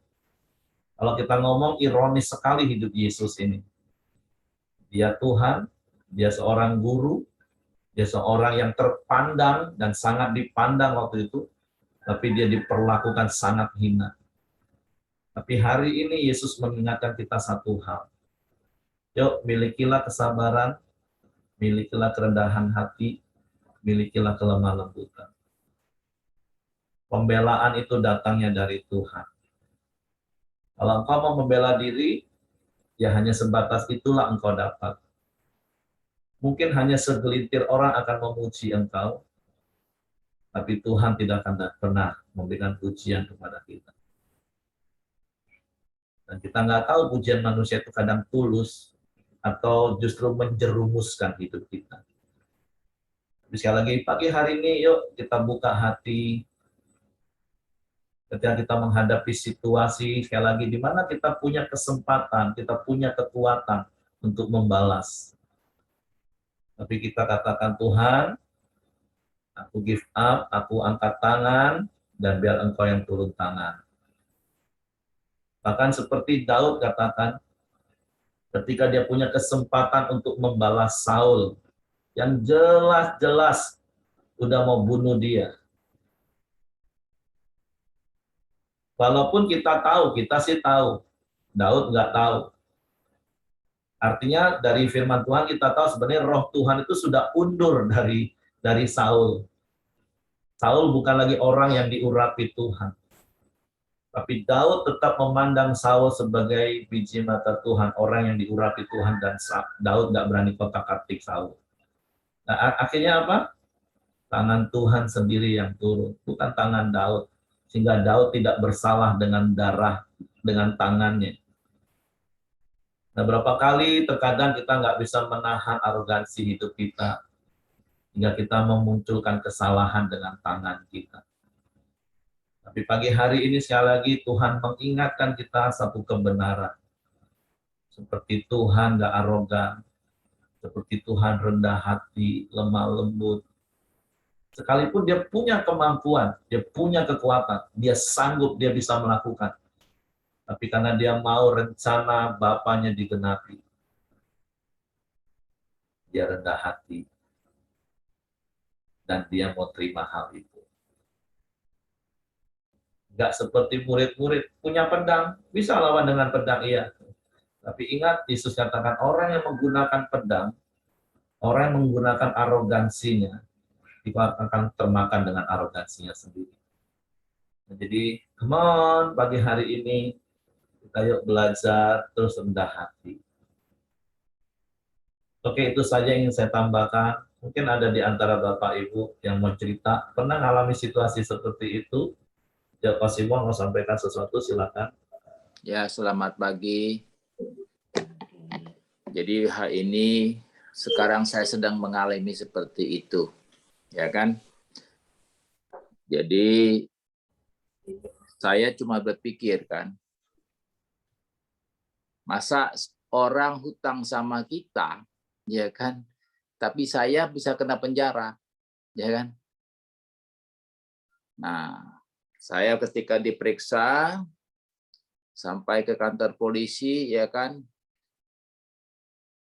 kalau kita ngomong ironis sekali hidup Yesus ini. Dia Tuhan, dia seorang guru, dia seorang yang terpandang dan sangat dipandang waktu itu, tapi dia diperlakukan sangat hina. Tapi hari ini Yesus mengingatkan kita satu hal. Yuk, milikilah kesabaran, milikilah kerendahan hati, milikilah kelemah lembutan. Pembelaan itu datangnya dari Tuhan. Kalau engkau mau membela diri, ya hanya sebatas itulah engkau dapat. Mungkin hanya segelintir orang akan memuji engkau, tapi Tuhan tidak akan pernah memberikan pujian kepada kita. Dan kita nggak tahu pujian manusia itu kadang tulus, atau justru menjerumuskan hidup kita. Tapi sekali lagi, pagi hari ini yuk kita buka hati, ketika kita menghadapi situasi, sekali lagi, di mana kita punya kesempatan, kita punya kekuatan untuk membalas. Tapi kita katakan, Tuhan, aku give up, aku angkat tangan, dan biar engkau yang turun tangan. Bahkan seperti Daud katakan, ketika dia punya kesempatan untuk membalas Saul, yang jelas-jelas udah mau bunuh dia. Walaupun kita tahu, kita sih tahu, Daud nggak tahu. Artinya dari firman Tuhan kita tahu sebenarnya roh Tuhan itu sudah undur dari Saul. Saul bukan lagi orang yang diurapi Tuhan. Tapi Daud tetap memandang Saul sebagai biji mata Tuhan, orang yang diurapi Tuhan, dan Daud nggak berani kotak-katik Saul. Nah, akhirnya apa? Tangan Tuhan sendiri yang turun, bukan tangan Daud. Sehingga Daud tidak bersalah dengan darah, dengan tangannya. Nah, berapa kali terkadang kita nggak bisa menahan arogansi hidup kita, hingga kita memunculkan kesalahan dengan tangan kita. Tapi pagi hari ini sekali lagi Tuhan mengingatkan kita satu kebenaran. seperti Tuhan nggak arogan, seperti Tuhan rendah hati, lemah lembut. Sekalipun dia punya kemampuan, dia punya kekuatan, dia sanggup, dia bisa melakukan. Tapi karena dia mau rencana Bapaknya digenapi, dia rendah hati, dan dia mau terima hal itu. Nggak seperti murid-murid, punya pedang, bisa lawan dengan pedang, iya. Tapi ingat, Yesus katakan orang yang menggunakan pedang, orang yang menggunakan arogansinya, itu akan termakan dengan arogansinya sendiri. Jadi, come on, pagi hari ini, kita yuk belajar terus rendah hati. Oke, itu saja yang ingin saya tambahkan. Mungkin ada di antara Bapak Ibu yang mau cerita, pernah mengalami situasi seperti itu? Ya, Pak Simon mau sampaikan sesuatu, silakan. Ya, selamat pagi. Jadi hari ini, sekarang saya sedang mengalami seperti itu. Ya kan? Jadi, saya cuma berpikir kan, masa orang hutang sama kita, ya kan? Tapi saya bisa kena penjara, ya kan? Nah, saya ketika diperiksa sampai ke kantor polisi, ya kan?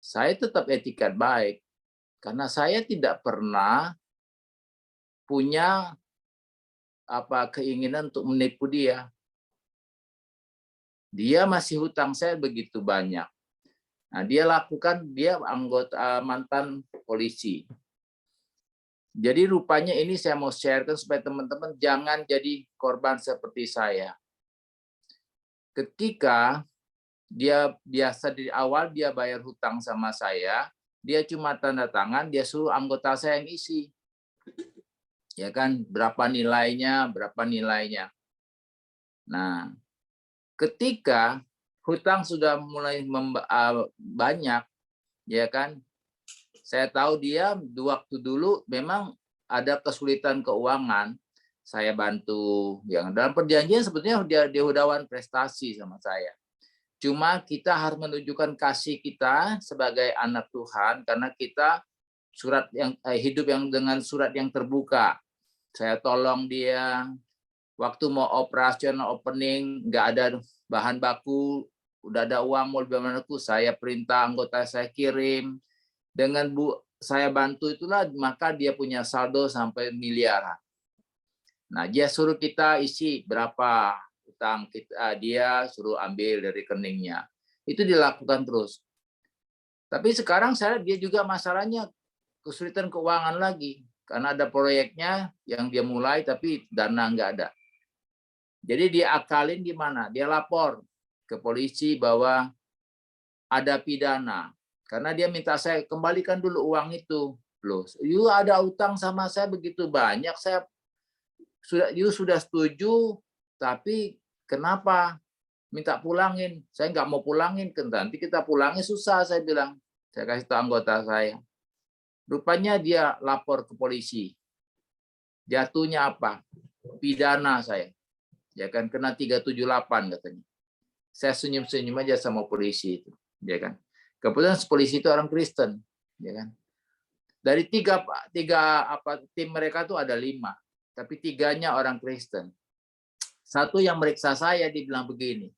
Saya tetap etikat baik karena saya tidak pernah punya keinginan untuk menipu dia. Dia masih hutang saya begitu banyak. Nah, dia anggota mantan polisi. Jadi rupanya ini saya mau sharekan supaya teman-teman jangan jadi korban seperti saya. Ketika dia biasa di awal dia bayar hutang sama saya, dia cuma tanda tangan, dia suruh anggota saya yang isi. Ya kan, berapa nilainya. Nah, ketika hutang sudah mulai banyak, ya kan, saya tahu dia waktu dulu memang ada kesulitan keuangan, saya bantu. Yang dalam perjanjian sebetulnya dia udahan prestasi sama saya. Cuma kita harus menunjukkan kasih kita sebagai anak Tuhan karena kita hidup yang dengan surat yang terbuka. Saya tolong dia waktu mau operasional opening, nggak ada bahan baku, udah ada uang mau bagaimana, saya perintah anggota saya kirim. Dengan saya bantu itulah maka dia punya saldo sampai miliaran. Nah, dia suruh kita isi berapa utang kita, dia suruh ambil dari rekeningnya. Itu dilakukan terus. Tapi sekarang dia juga masalahnya kesulitan keuangan lagi karena ada proyeknya yang dia mulai tapi dana nggak ada. Jadi dia akalin gimana? Dia lapor ke polisi bahwa ada pidana. Karena dia minta saya kembalikan dulu uang itu. Loh, you ada utang sama saya begitu banyak, you sudah setuju, tapi kenapa minta pulangin? Saya nggak mau pulangin, nanti kita pulangin susah, saya bilang. Saya kasih tahu anggota saya. Rupanya dia lapor ke polisi. Jatuhnya apa? Pidana saya. Ya kan, kena 378 katanya. Saya senyum-senyum aja sama polisi itu, ya kan. Kebetulan polisi itu orang Kristen, ya kan. Dari tiga tim mereka tuh ada 5, tapi 3-nya orang Kristen. Satu yang meriksa saya dibilang begini.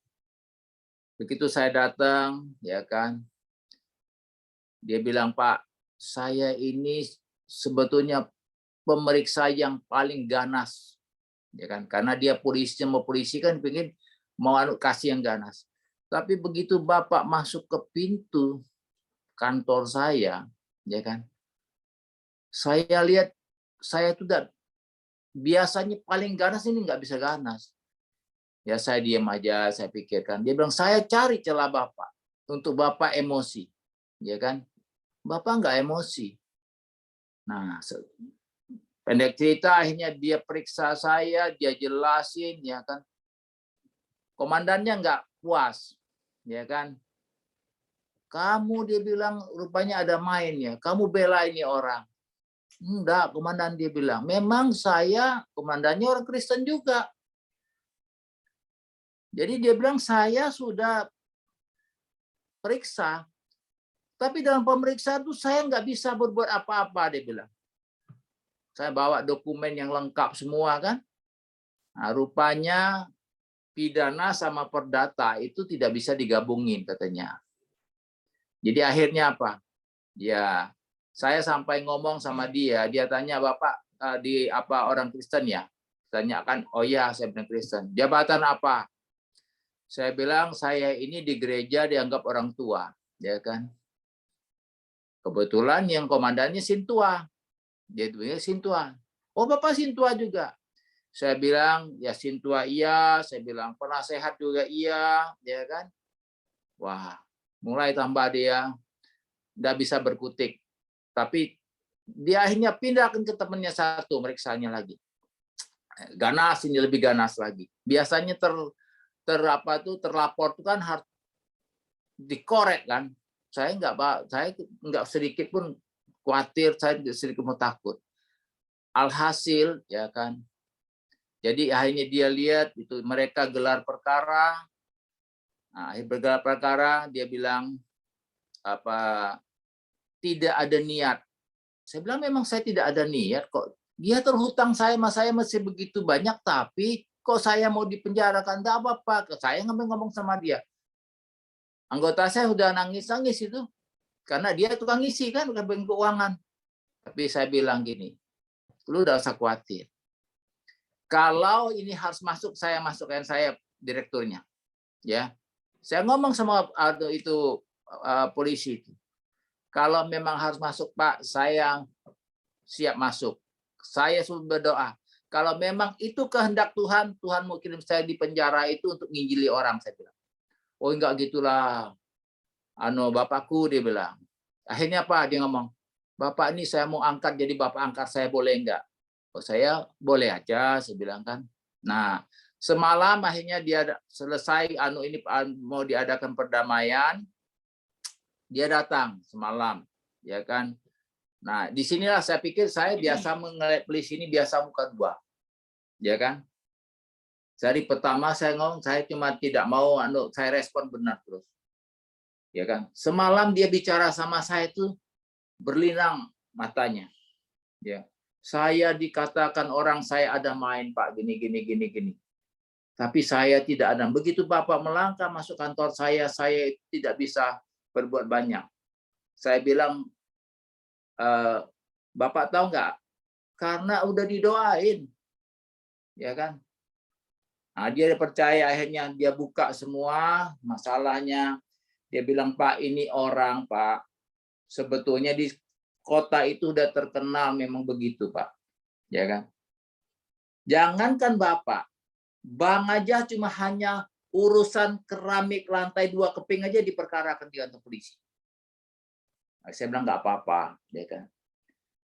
Begitu saya datang, ya kan. Dia bilang, "Pak, saya ini sebetulnya pemeriksa yang paling ganas." Ya kan, karena dia polisi kan pengen mau kasih yang ganas. Tapi begitu Bapak masuk ke pintu kantor saya, ya kan, saya lihat saya tuh biasanya paling ganas ini nggak bisa ganas. Ya saya diam aja, saya pikirkan. Dia bilang, saya cari celah Bapak untuk Bapak emosi, ya kan? Bapak nggak emosi. Nah, pendek cerita akhirnya dia periksa saya, dia jelasin, ya kan. Komandannya nggak puas, ya kan. Kamu, dia bilang, rupanya ada mainnya. Kamu bela ini orang. Enggak, komandan, dia bilang. Memang saya, komandannya orang Kristen juga. Jadi dia bilang, saya sudah periksa. Tapi dalam pemeriksaan itu saya nggak bisa berbuat apa-apa, dia bilang. Saya bawa dokumen yang lengkap semua kan. Nah, rupanya pidana sama perdata itu tidak bisa digabungin katanya. Jadi akhirnya apa? Ya, saya sampai ngomong sama dia tanya, Bapak di apa orang Kristen ya? Tanyakan, oh ya, saya benar Kristen. Jabatan apa? Saya bilang saya ini di gereja dianggap orang tua, ya kan? Kebetulan yang komandannya Sintua. Dia itu Sintua. Oh, Bapak Sintua juga. Saya bilang, ya Sintua iya, saya bilang penasehat juga iya, ya kan? Wah, mulai tambah dia nggak bisa berkutik. Tapi dia akhirnya pindahkan ke temannya satu, meriksanya lagi. Ganas, ini lebih ganas lagi. Biasanya terlapor itu kan harus dikorek kan. Saya nggak sedikit pun khawatir, saya sedikit mau takut. Alhasil ya kan. Jadi akhirnya dia lihat itu mereka gelar perkara. Nah, akhir bergelar perkara dia bilang apa tidak ada niat. Saya bilang memang saya tidak ada niat kok. Dia terhutang saya masih begitu banyak, tapi kok saya mau dipenjarakan? Enggak apa-apa. Saya ngomong sama dia. Anggota saya udah nangis-nangis itu. Karena dia tukang ngisi kan, udah bank keuangan. Tapi saya bilang gini, lu udah usah khawatir. Kalau ini harus masuk, saya masukkan saya direkturnya. Ya, saya ngomong sama itu polisi itu. Kalau memang harus masuk Pak, saya siap masuk. Saya sudah berdoa. Kalau memang itu kehendak Tuhan, Tuhan mau kirim saya di penjara itu untuk nginjili orang, saya bilang. Oh enggak gitulah. Bapakku, dia bilang. Akhirnya apa? Dia ngomong, Bapak ini saya mau angkat jadi Bapak angkat saya boleh enggak? Oh saya boleh aja, saya bilang kan. Nah, semalam akhirnya dia selesai ini mau diadakan perdamaian. Dia datang semalam, ya kan. Nah, disinilah saya pikir saya biasa melihat polisi ini biasa muka dua, ya kan. Dari pertama saya ngomong, saya cuma tidak mau, saya respon benar terus, ya kan. Semalam dia bicara sama saya itu berlinang matanya, ya. Saya dikatakan orang saya ada main Pak, gini. Tapi saya tidak ada. Begitu Bapak melangkah masuk kantor saya tidak bisa berbuat banyak. Saya bilang, Bapak tahu nggak? Karena udah didoain, ya kan? Nah, dia percaya, akhirnya dia buka semua masalahnya. Dia bilang, Pak, ini orang, Pak. Sebetulnya di kota itu udah terkenal memang begitu, Pak. Ya kan? Jangankan Bapak, Bang aja cuma hanya urusan keramik lantai 2 keping aja diperkarakan di kantor polisi. Nah, saya bilang nggak apa-apa, ya kan?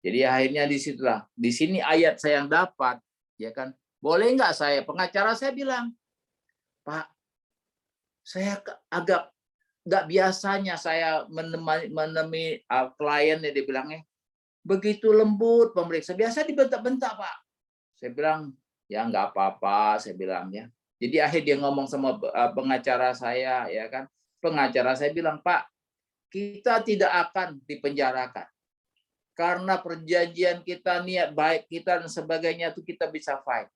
Jadi akhirnya di sini ayat saya yang dapat, ya kan? Boleh nggak saya? Pengacara saya bilang, Pak, saya agak nggak biasanya saya menemui klien, dia bilangnya begitu lembut pemeriksa, biasa dibentak-bentak Pak. Saya bilang ya nggak apa-apa, saya bilang ya. Jadi akhirnya dia ngomong sama pengacara saya, ya kan? Pengacara saya bilang, Pak, kita tidak akan dipenjarakan. Karena perjanjian kita, niat baik kita dan sebagainya itu kita bisa fight,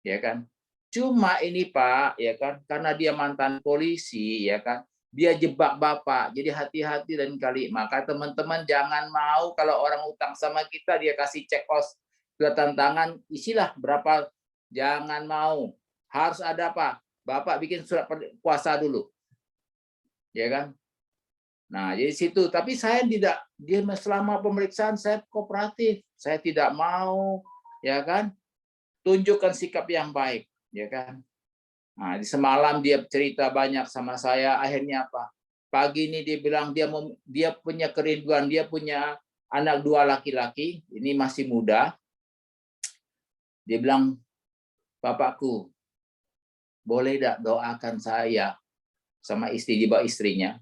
ya kan? Cuma ini Pak, ya kan? Karena dia mantan polisi, ya kan? Dia jebak Bapak, jadi hati-hati dan kali. Maka teman-teman jangan mau kalau orang utang sama kita dia kasih cek kos, kelihatan tangan, isilah berapa, jangan mau. Harus ada apa? Bapak bikin surat kuasa dulu, ya kan? Nah, jadi situ. Tapi saya tidak, dia selama pemeriksaan saya kooperatif. Saya tidak mau, ya kan, tunjukkan sikap yang baik, ya kan. Nah, di semalam dia cerita banyak sama saya. Akhirnya apa? Pagi ini dia bilang dia punya kerinduan, dia punya anak 2 laki-laki, ini masih muda. Dia bilang, Bapakku, boleh tidak doakan saya sama istri, dia bawa istrinya.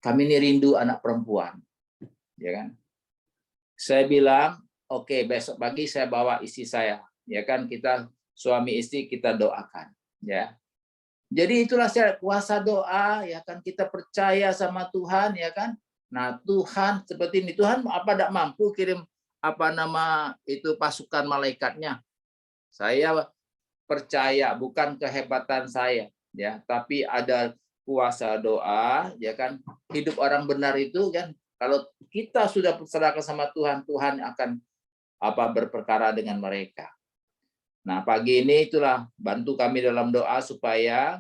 Kami ini rindu anak perempuan, ya kan? Saya bilang, oke, besok pagi saya bawa istri saya, ya kan? Kita suami istri kita doakan, ya. Jadi itulah kuasa doa, ya kan, kita percaya sama Tuhan, ya kan. Nah, Tuhan seperti ini, Tuhan apa tidak mampu kirim pasukan malaikatnya. Saya percaya bukan kehebatan saya, ya, tapi ada kuasa doa, ya kan. Hidup orang benar itu kan, kalau kita sudah serahkan sama Tuhan, Tuhan akan berperkara dengan mereka. Nah, pagi ini itulah bantu kami dalam doa supaya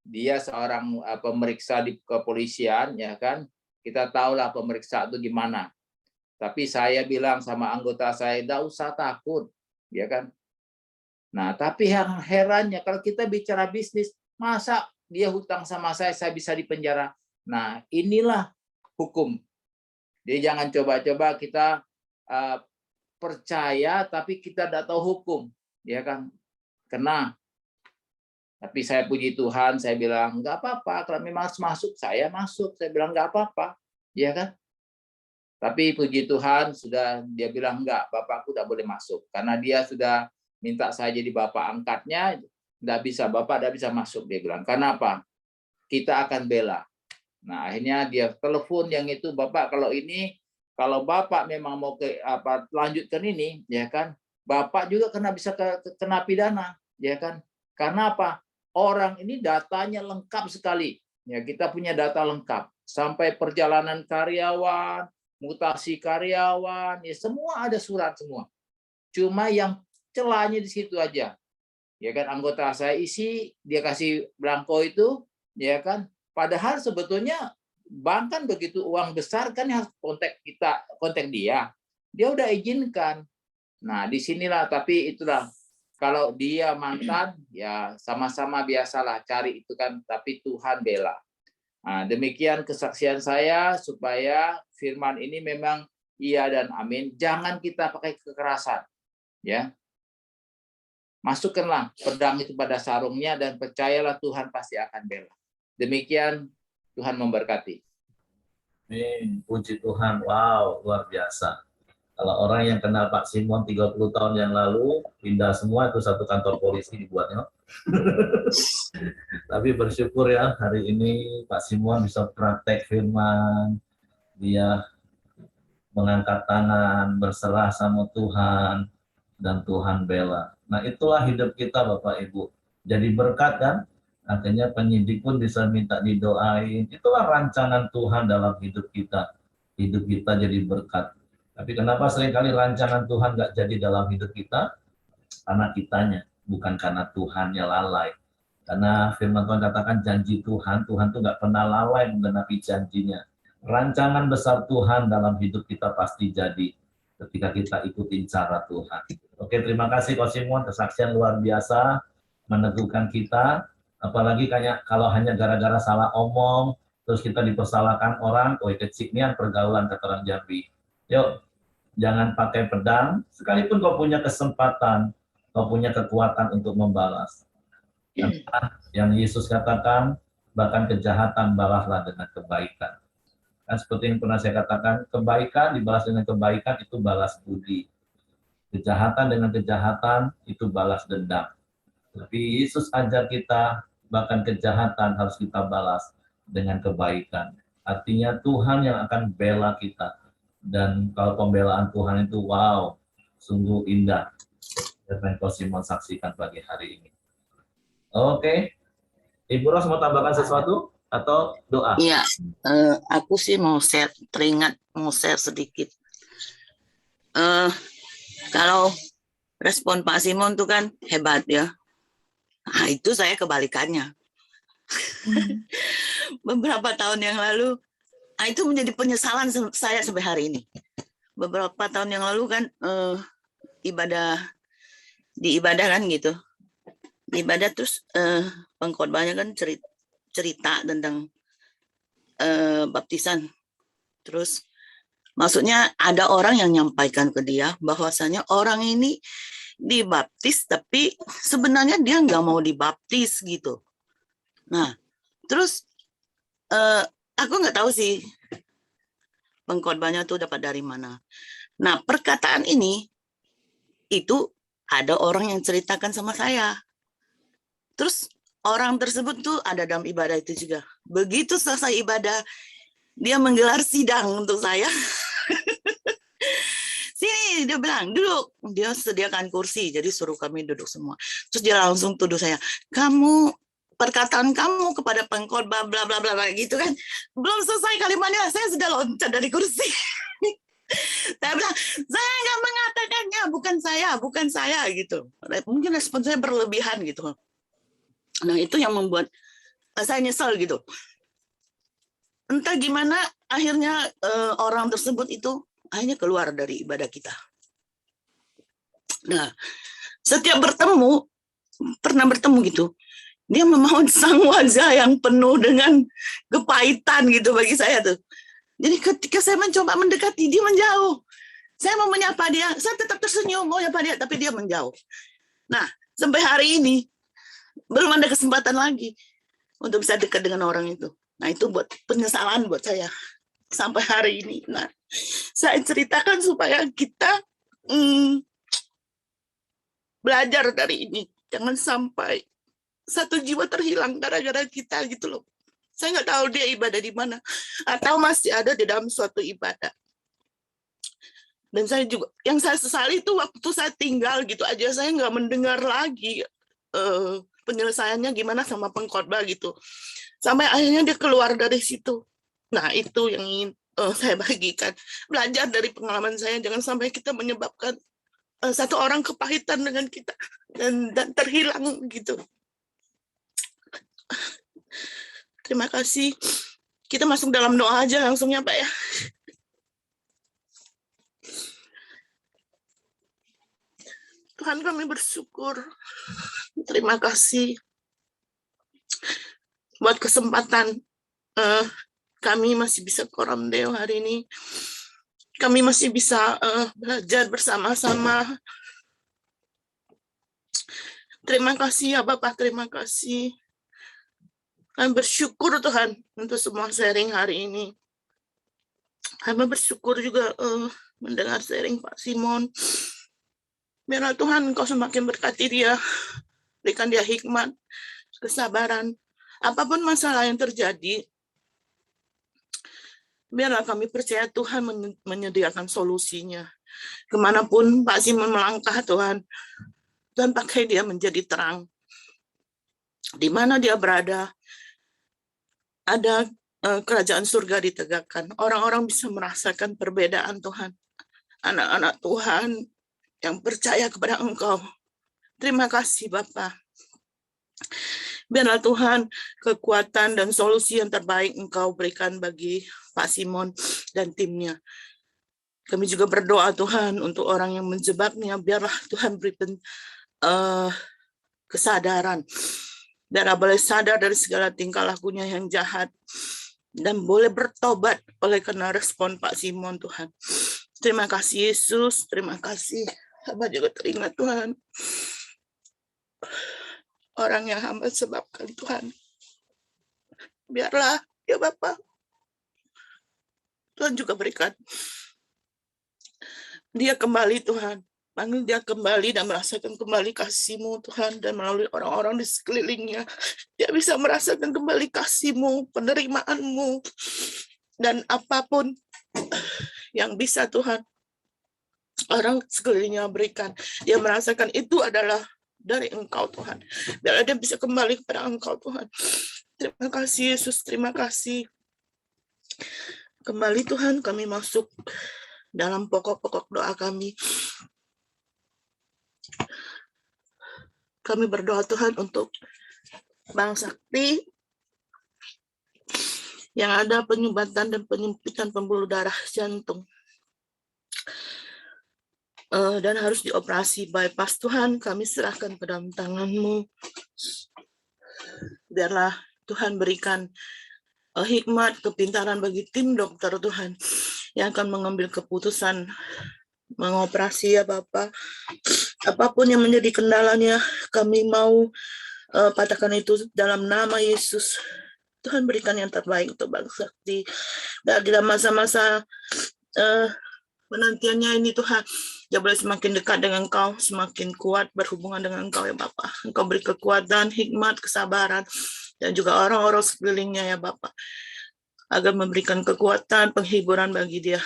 dia seorang pemeriksa di kepolisian, ya kan. Kita tahulah pemeriksa itu gimana. Tapi saya bilang sama anggota saya, tidak usah takut, ya kan. Nah, tapi yang herannya kalau kita bicara bisnis, masa dia hutang sama saya bisa dipenjara. Nah, inilah hukum. Jadi jangan coba-coba kita percaya tapi kita tidak tahu hukum, ya kan? Kena. Tapi saya puji Tuhan, saya bilang nggak apa-apa. Kalau memang harus masuk, saya masuk. Saya bilang nggak apa-apa, ya kan? Tapi puji Tuhan dia bilang enggak, bapakku tidak boleh masuk karena dia sudah minta saya jadi bapak angkatnya, nggak bisa, bapak tidak bisa masuk, dia bilang. Karena apa? Kita akan bela. Nah, akhirnya dia telepon yang itu, bapak kalau bapak memang mau lanjutkan ini, ya kan? Bapak juga bisa kena pidana, ya kan? Karena apa? Orang ini datanya lengkap sekali. Ya, kita punya data lengkap. Sampai perjalanan karyawan, mutasi karyawan, ya semua ada surat semua. Cuma yang celahnya di situ aja. Ya kan, anggota saya isi, dia kasih belangko itu, ya kan? Padahal sebetulnya bank kan begitu uang besar kan harus kontak dia. Dia udah izinkan. Nah, disinilah, tapi itulah kalau dia mantan, ya sama-sama biasalah cari itu kan, tapi Tuhan bela. Nah, demikian kesaksian saya supaya firman ini memang iya dan amin. Jangan kita pakai kekerasan, ya. Masukkanlah pedang itu pada sarungnya dan percayalah Tuhan pasti akan bela. Demikian, Tuhan memberkati. Puji Tuhan, wow, luar biasa. Kalau orang yang kenal Pak Simon 30 tahun yang lalu, pindah semua itu satu kantor polisi dibuatnya. Tapi bersyukur ya, hari ini Pak Simon bisa praktek firman, dia mengangkat tangan, berserah sama Tuhan, dan Tuhan bela. Nah, itulah hidup kita Bapak Ibu. Jadi berkat kan? Akhirnya penyidik pun bisa minta didoain. Itulah rancangan Tuhan dalam hidup kita. Hidup kita jadi berkat. Tapi kenapa seringkali rancangan Tuhan nggak jadi dalam hidup kita? Karena kitanya, bukan karena Tuhannya lalai. Karena firman Tuhan katakan janji Tuhan tuh nggak pernah lalai menggenapi janjinya. Rancangan besar Tuhan dalam hidup kita pasti jadi ketika kita ikutin cara Tuhan. Oke, terima kasih Coach Simon, kesaksian luar biasa, meneguhkan kita. Apalagi kayak kalau hanya gara-gara salah omong, terus kita dipersalahkan orang, keciknian pergaulan kata orang Jambi. Yuk, jangan pakai pedang, sekalipun kau punya kesempatan, kau punya kekuatan untuk membalas. Karena yang Yesus katakan, bahkan kejahatan balaslah dengan kebaikan. Kan seperti yang pernah saya katakan, kebaikan dibalas dengan kebaikan itu balas budi. Kejahatan dengan kejahatan itu balas dendam. Tapi Yesus ajar kita, bahkan kejahatan harus kita balas dengan kebaikan. Artinya Tuhan yang akan bela kita. Dan kalau pembelaan Tuhan itu, wow, sungguh indah. Yang Coach Simon saksikan pagi hari ini. Oke. Ibu Ros mau tambahkan sesuatu atau doa? Iya, aku sih mau share sedikit. Kalau respon Pak Simon tuh kan hebat ya. Nah, itu saya kebalikannya. Beberapa tahun yang lalu, itu menjadi penyesalan saya sampai hari ini. Beberapa tahun yang lalu kan ibadah kan gitu. Ibadah terus pengkhotbahnya kan cerita tentang baptisan. Terus maksudnya ada orang yang nyampaikan ke dia bahwasanya orang ini dibaptis tapi sebenarnya dia nggak mau dibaptis gitu. Nah, terus aku nggak tahu sih pengkhotbahnya tuh dapat dari mana. Nah, perkataan ini itu ada orang yang ceritakan sama saya. Terus orang tersebut tuh ada dalam ibadah itu juga. Begitu selesai ibadah, dia menggelar sidang untuk saya. Sini, dia bilang, duduk. Dia sediakan kursi, jadi suruh kami duduk semua. Terus dia langsung tuduh saya, perkataan kamu kepada pengkhotbah bla bla bla gitu kan. Belum selesai kalimatnya, saya sudah loncat dari kursi. Saya bilang, saya nggak mengatakannya, bukan saya gitu. Mungkin respon saya berlebihan gitu. Nah, itu yang membuat saya nyesel gitu. Entah gimana, akhirnya orang tersebut itu akhirnya keluar dari ibadah kita. Nah, setiap pernah bertemu gitu, dia memasang wajah yang penuh dengan kepahitan gitu bagi saya tuh. Jadi ketika saya mencoba mendekati, dia menjauh. Saya mau menyapa dia, saya tetap tersenyum mau menyapa dia, tapi dia menjauh. Nah, sampai hari ini belum ada kesempatan lagi untuk bisa dekat dengan orang itu. Nah, itu buat penyesalan buat saya sampai hari ini. Nah, saya ceritakan supaya kita belajar dari ini. Jangan sampai satu jiwa terhilang gara-gara kita gitu loh. Saya nggak tahu dia ibadah di mana atau masih ada di dalam suatu ibadah. Dan saya juga, yang saya sesali itu waktu saya tinggal gitu aja, saya nggak mendengar lagi penyelesaiannya gimana sama pengkhotbah gitu. Sampai akhirnya dia keluar dari situ. Nah, itu yang ingin saya bagikan. Belajar dari pengalaman saya, jangan sampai kita menyebabkan satu orang kepahitan dengan kita dan terhilang gitu. Terima kasih. Kita masuk dalam doa aja langsung ya, Pak ya. Tuhan, kami bersyukur. Terima kasih buat kesempatan kami masih bisa Koram Deo hari ini. Kami masih bisa belajar bersama-sama. Terima kasih ya Bapak, terima kasih. Kami bersyukur Tuhan untuk semua sharing hari ini. Kami bersyukur juga mendengar sharing Pak Simon. Biarlah Tuhan Engkau semakin berkati dia, berikan dia hikmat, kesabaran. Apapun masalah yang terjadi, biarlah kami percaya Tuhan menyediakan solusinya. Kemanapun Pak Simon melangkah Tuhan, dan pakai dia menjadi terang. Di mana dia berada, ada kerajaan surga ditegakkan. Orang-orang bisa merasakan perbedaan Tuhan. Anak-anak Tuhan yang percaya kepada Engkau. Terima kasih Bapak. Biarlah Tuhan kekuatan dan solusi yang terbaik Engkau berikan bagi Pak Simon dan timnya. Kami juga berdoa Tuhan untuk orang yang menjebaknya. Biarlah Tuhan beri kesadaran. Biarlah boleh sadar dari segala tingkah lakunya yang jahat. Dan boleh bertobat oleh karena respon Pak Simon Tuhan. Terima kasih Yesus. Terima kasih. Hamba juga teringat Tuhan. Orang yang hamba sebabkan Tuhan. Biarlah ya Bapak. Tuhan juga berikan dia kembali Tuhan. Panggil dia kembali dan merasakan kembali kasih-Mu Tuhan. Dan melalui orang-orang di sekelilingnya. Dia bisa merasakan kembali kasih-Mu, penerimaan-Mu. Dan apapun yang bisa Tuhan. Orang sekelilingnya berikan. Dia merasakan itu adalah dari Engkau Tuhan. Biar dia bisa kembali kepada Engkau Tuhan. Terima kasih Yesus, terima kasih. Kembali Tuhan kami masuk dalam pokok-pokok doa kami. Kami berdoa Tuhan untuk Bang Sakti yang ada penyumbatan dan penyempitan pembuluh darah jantung. Dan harus dioperasi bypass Tuhan, kami serahkan ke dalam tangan-Mu. Biarlah Tuhan berikan hikmat, kepintaran bagi tim dokter Tuhan yang akan mengambil keputusan mengoperasi ya Bapak. Apapun yang menjadi kendalanya, kami mau patahkan itu dalam nama Yesus. Tuhan berikan yang terbaik untuk Bang Sakti. Dan dalam masa-masa penantiannya ini Tuhan, Dia boleh semakin dekat dengan Engkau, semakin kuat berhubungan dengan Engkau ya Bapa. Engkau beri kekuatan, hikmat, kesabaran, dan juga orang-orang sekelilingnya ya Bapa, agar memberikan kekuatan, penghiburan bagi dia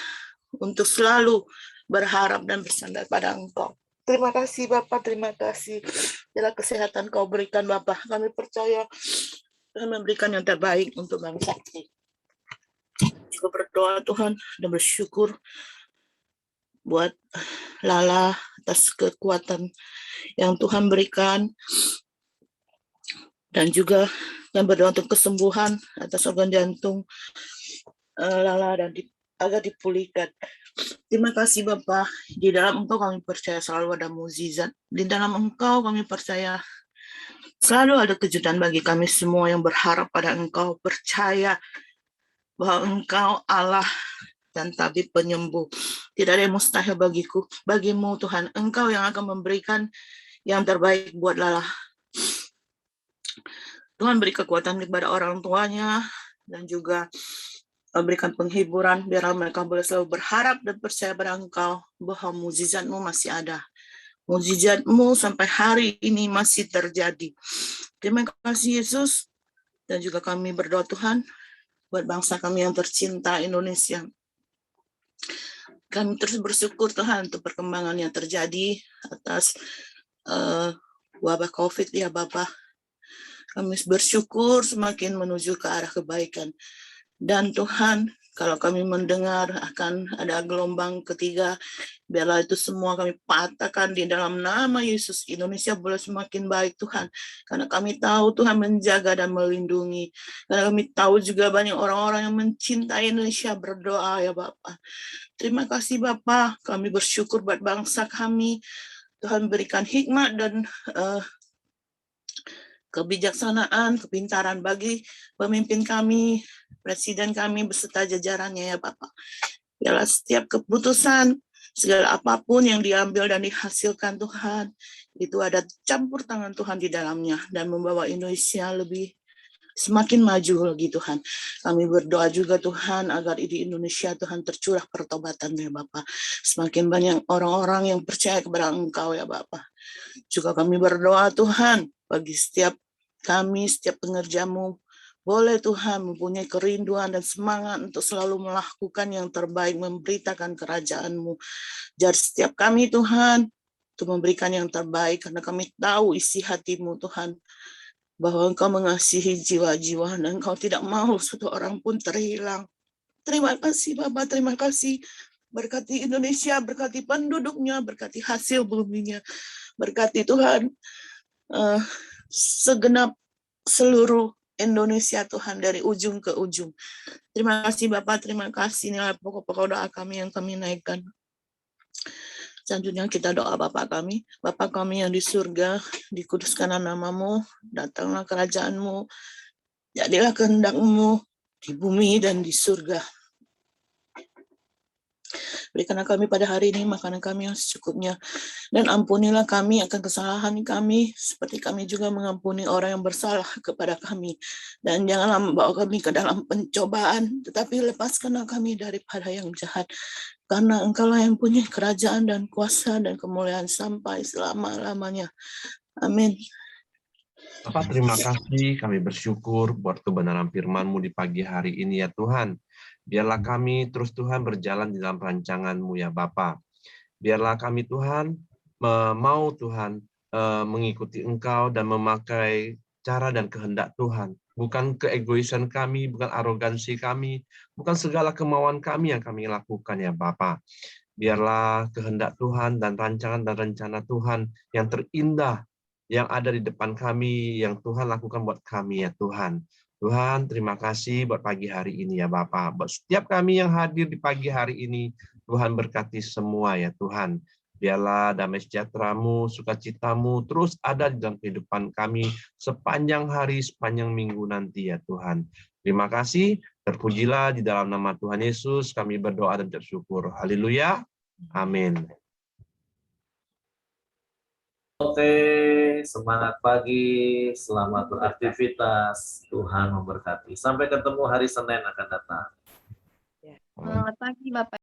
untuk selalu berharap dan bersandar pada Engkau. Terima kasih Bapak, terima kasih. Bila kesehatan Kau berikan Bapak, kami percaya Tuhan memberikan yang terbaik untuk bangsa ini. Juga berdoa Tuhan dan bersyukur buat Lala atas kekuatan yang Tuhan berikan, dan juga yang berdoa untuk kesembuhan atas organ jantung Lala dan agar dipulihkan. Terima kasih Bapak. Di dalam Engkau kami percaya selalu ada mukjizat. Di dalam Engkau kami percaya selalu ada kejutan bagi kami semua yang berharap pada Engkau, percaya bahwa Engkau Allah dan tabib penyembuh. Tidak ada yang mustahil bagiku. Bagimu Tuhan, Engkau yang akan memberikan yang terbaik buat Lala. Tuhan beri kekuatan kepada orang tuanya dan juga berikan penghiburan biar mereka boleh selalu berharap dan percaya pada Engkau bahwa mukjizat-Mu masih ada. Mukjizat-Mu sampai hari ini masih terjadi. Terima kasih Yesus. Dan juga kami berdoa Tuhan buat bangsa kami yang tercinta Indonesia. Kami terus bersyukur Tuhan untuk perkembangan yang terjadi atas wabah COVID ya Bapak. Kami bersyukur semakin menuju ke arah kebaikan. Dan Tuhan, kalau kami mendengar akan ada gelombang ketiga, biarlah itu semua kami patahkan di dalam nama Yesus. Indonesia boleh semakin baik Tuhan. Karena kami tahu Tuhan menjaga dan melindungi. Karena kami tahu juga banyak orang-orang yang mencintai Indonesia, berdoa ya Bapak. Terima kasih Bapak, kami bersyukur buat bangsa kami. Tuhan berikan hikmat dan kebijaksanaan, kepintaran bagi pemimpin kami, presiden kami beserta jajarannya ya Bapak. Biarlah setiap keputusan, segala apapun yang diambil dan dihasilkan Tuhan, itu ada campur tangan Tuhan di dalamnya dan membawa Indonesia lebih semakin maju lagi Tuhan. Kami berdoa juga Tuhan agar di Indonesia Tuhan tercurah pertobatan ya Bapak. Semakin banyak orang-orang yang percaya kepada Engkau ya Bapak. Juga kami berdoa Tuhan bagi setiap kami, setiap pengerjamu, boleh Tuhan mempunyai kerinduan dan semangat untuk selalu melakukan yang terbaik, memberitakan kerajaan-Mu. Jadi setiap kami Tuhan, untuk memberikan yang terbaik, karena kami tahu isi hati-Mu Tuhan, bahwa Engkau mengasihi jiwa-jiwa dan Engkau tidak mau satu orang pun terhilang. Terima kasih Bapak, terima kasih. Berkati Indonesia, berkati penduduknya, berkati hasil buminya. Berkati Tuhan segenap seluruh Indonesia Tuhan dari ujung ke ujung. Terima kasih Bapak, terima kasih. Inilah pokok-pokok doa kami yang kami naikkan. Selanjutnya kita doa Bapa kami yang di surga, dikuduskanlah nama-Mu, datanglah kerajaan-Mu, jadilah kehendak-Mu di bumi dan di surga. Berikanlah kami pada hari ini makanan kami yang secukupnya, dan ampunilah kami akan kesalahan kami, seperti kami juga mengampuni orang yang bersalah kepada kami. Dan janganlah membawa kami ke dalam pencobaan, tetapi lepaskanlah kami daripada yang jahat. Karena Engkaulah yang punya kerajaan dan kuasa dan kemuliaan sampai selama-lamanya. Amin. Bapak, terima kasih. Kami bersyukur buat kebenaran firman-Mu di pagi hari ini ya Tuhan. Biarlah kami terus Tuhan berjalan di dalam rancangan-Mu ya Bapa. Biarlah kami Tuhan mau Tuhan mengikuti Engkau dan memakai cara dan kehendak Tuhan. Bukan keegoisan kami, bukan arogansi kami, bukan segala kemauan kami yang kami lakukan ya Bapa. Biarlah kehendak Tuhan dan rancangan dan rencana Tuhan yang terindah yang ada di depan kami, yang Tuhan lakukan buat kami ya Tuhan. Tuhan, terima kasih buat pagi hari ini ya Bapa. Buat setiap kami yang hadir di pagi hari ini, Tuhan berkati semua ya Tuhan. Biarlah damai sejahtera-Mu, sukacita-Mu terus ada di dalam kehidupan kami sepanjang hari, sepanjang minggu nanti ya Tuhan. Terima kasih, terpujilah di dalam nama Tuhan Yesus, kami berdoa dan bersyukur. Haleluya. Amin. Oke, semangat pagi, selamat beraktivitas, Tuhan memberkati. Sampai ketemu hari Senin akan datang. Selamat pagi Bapak.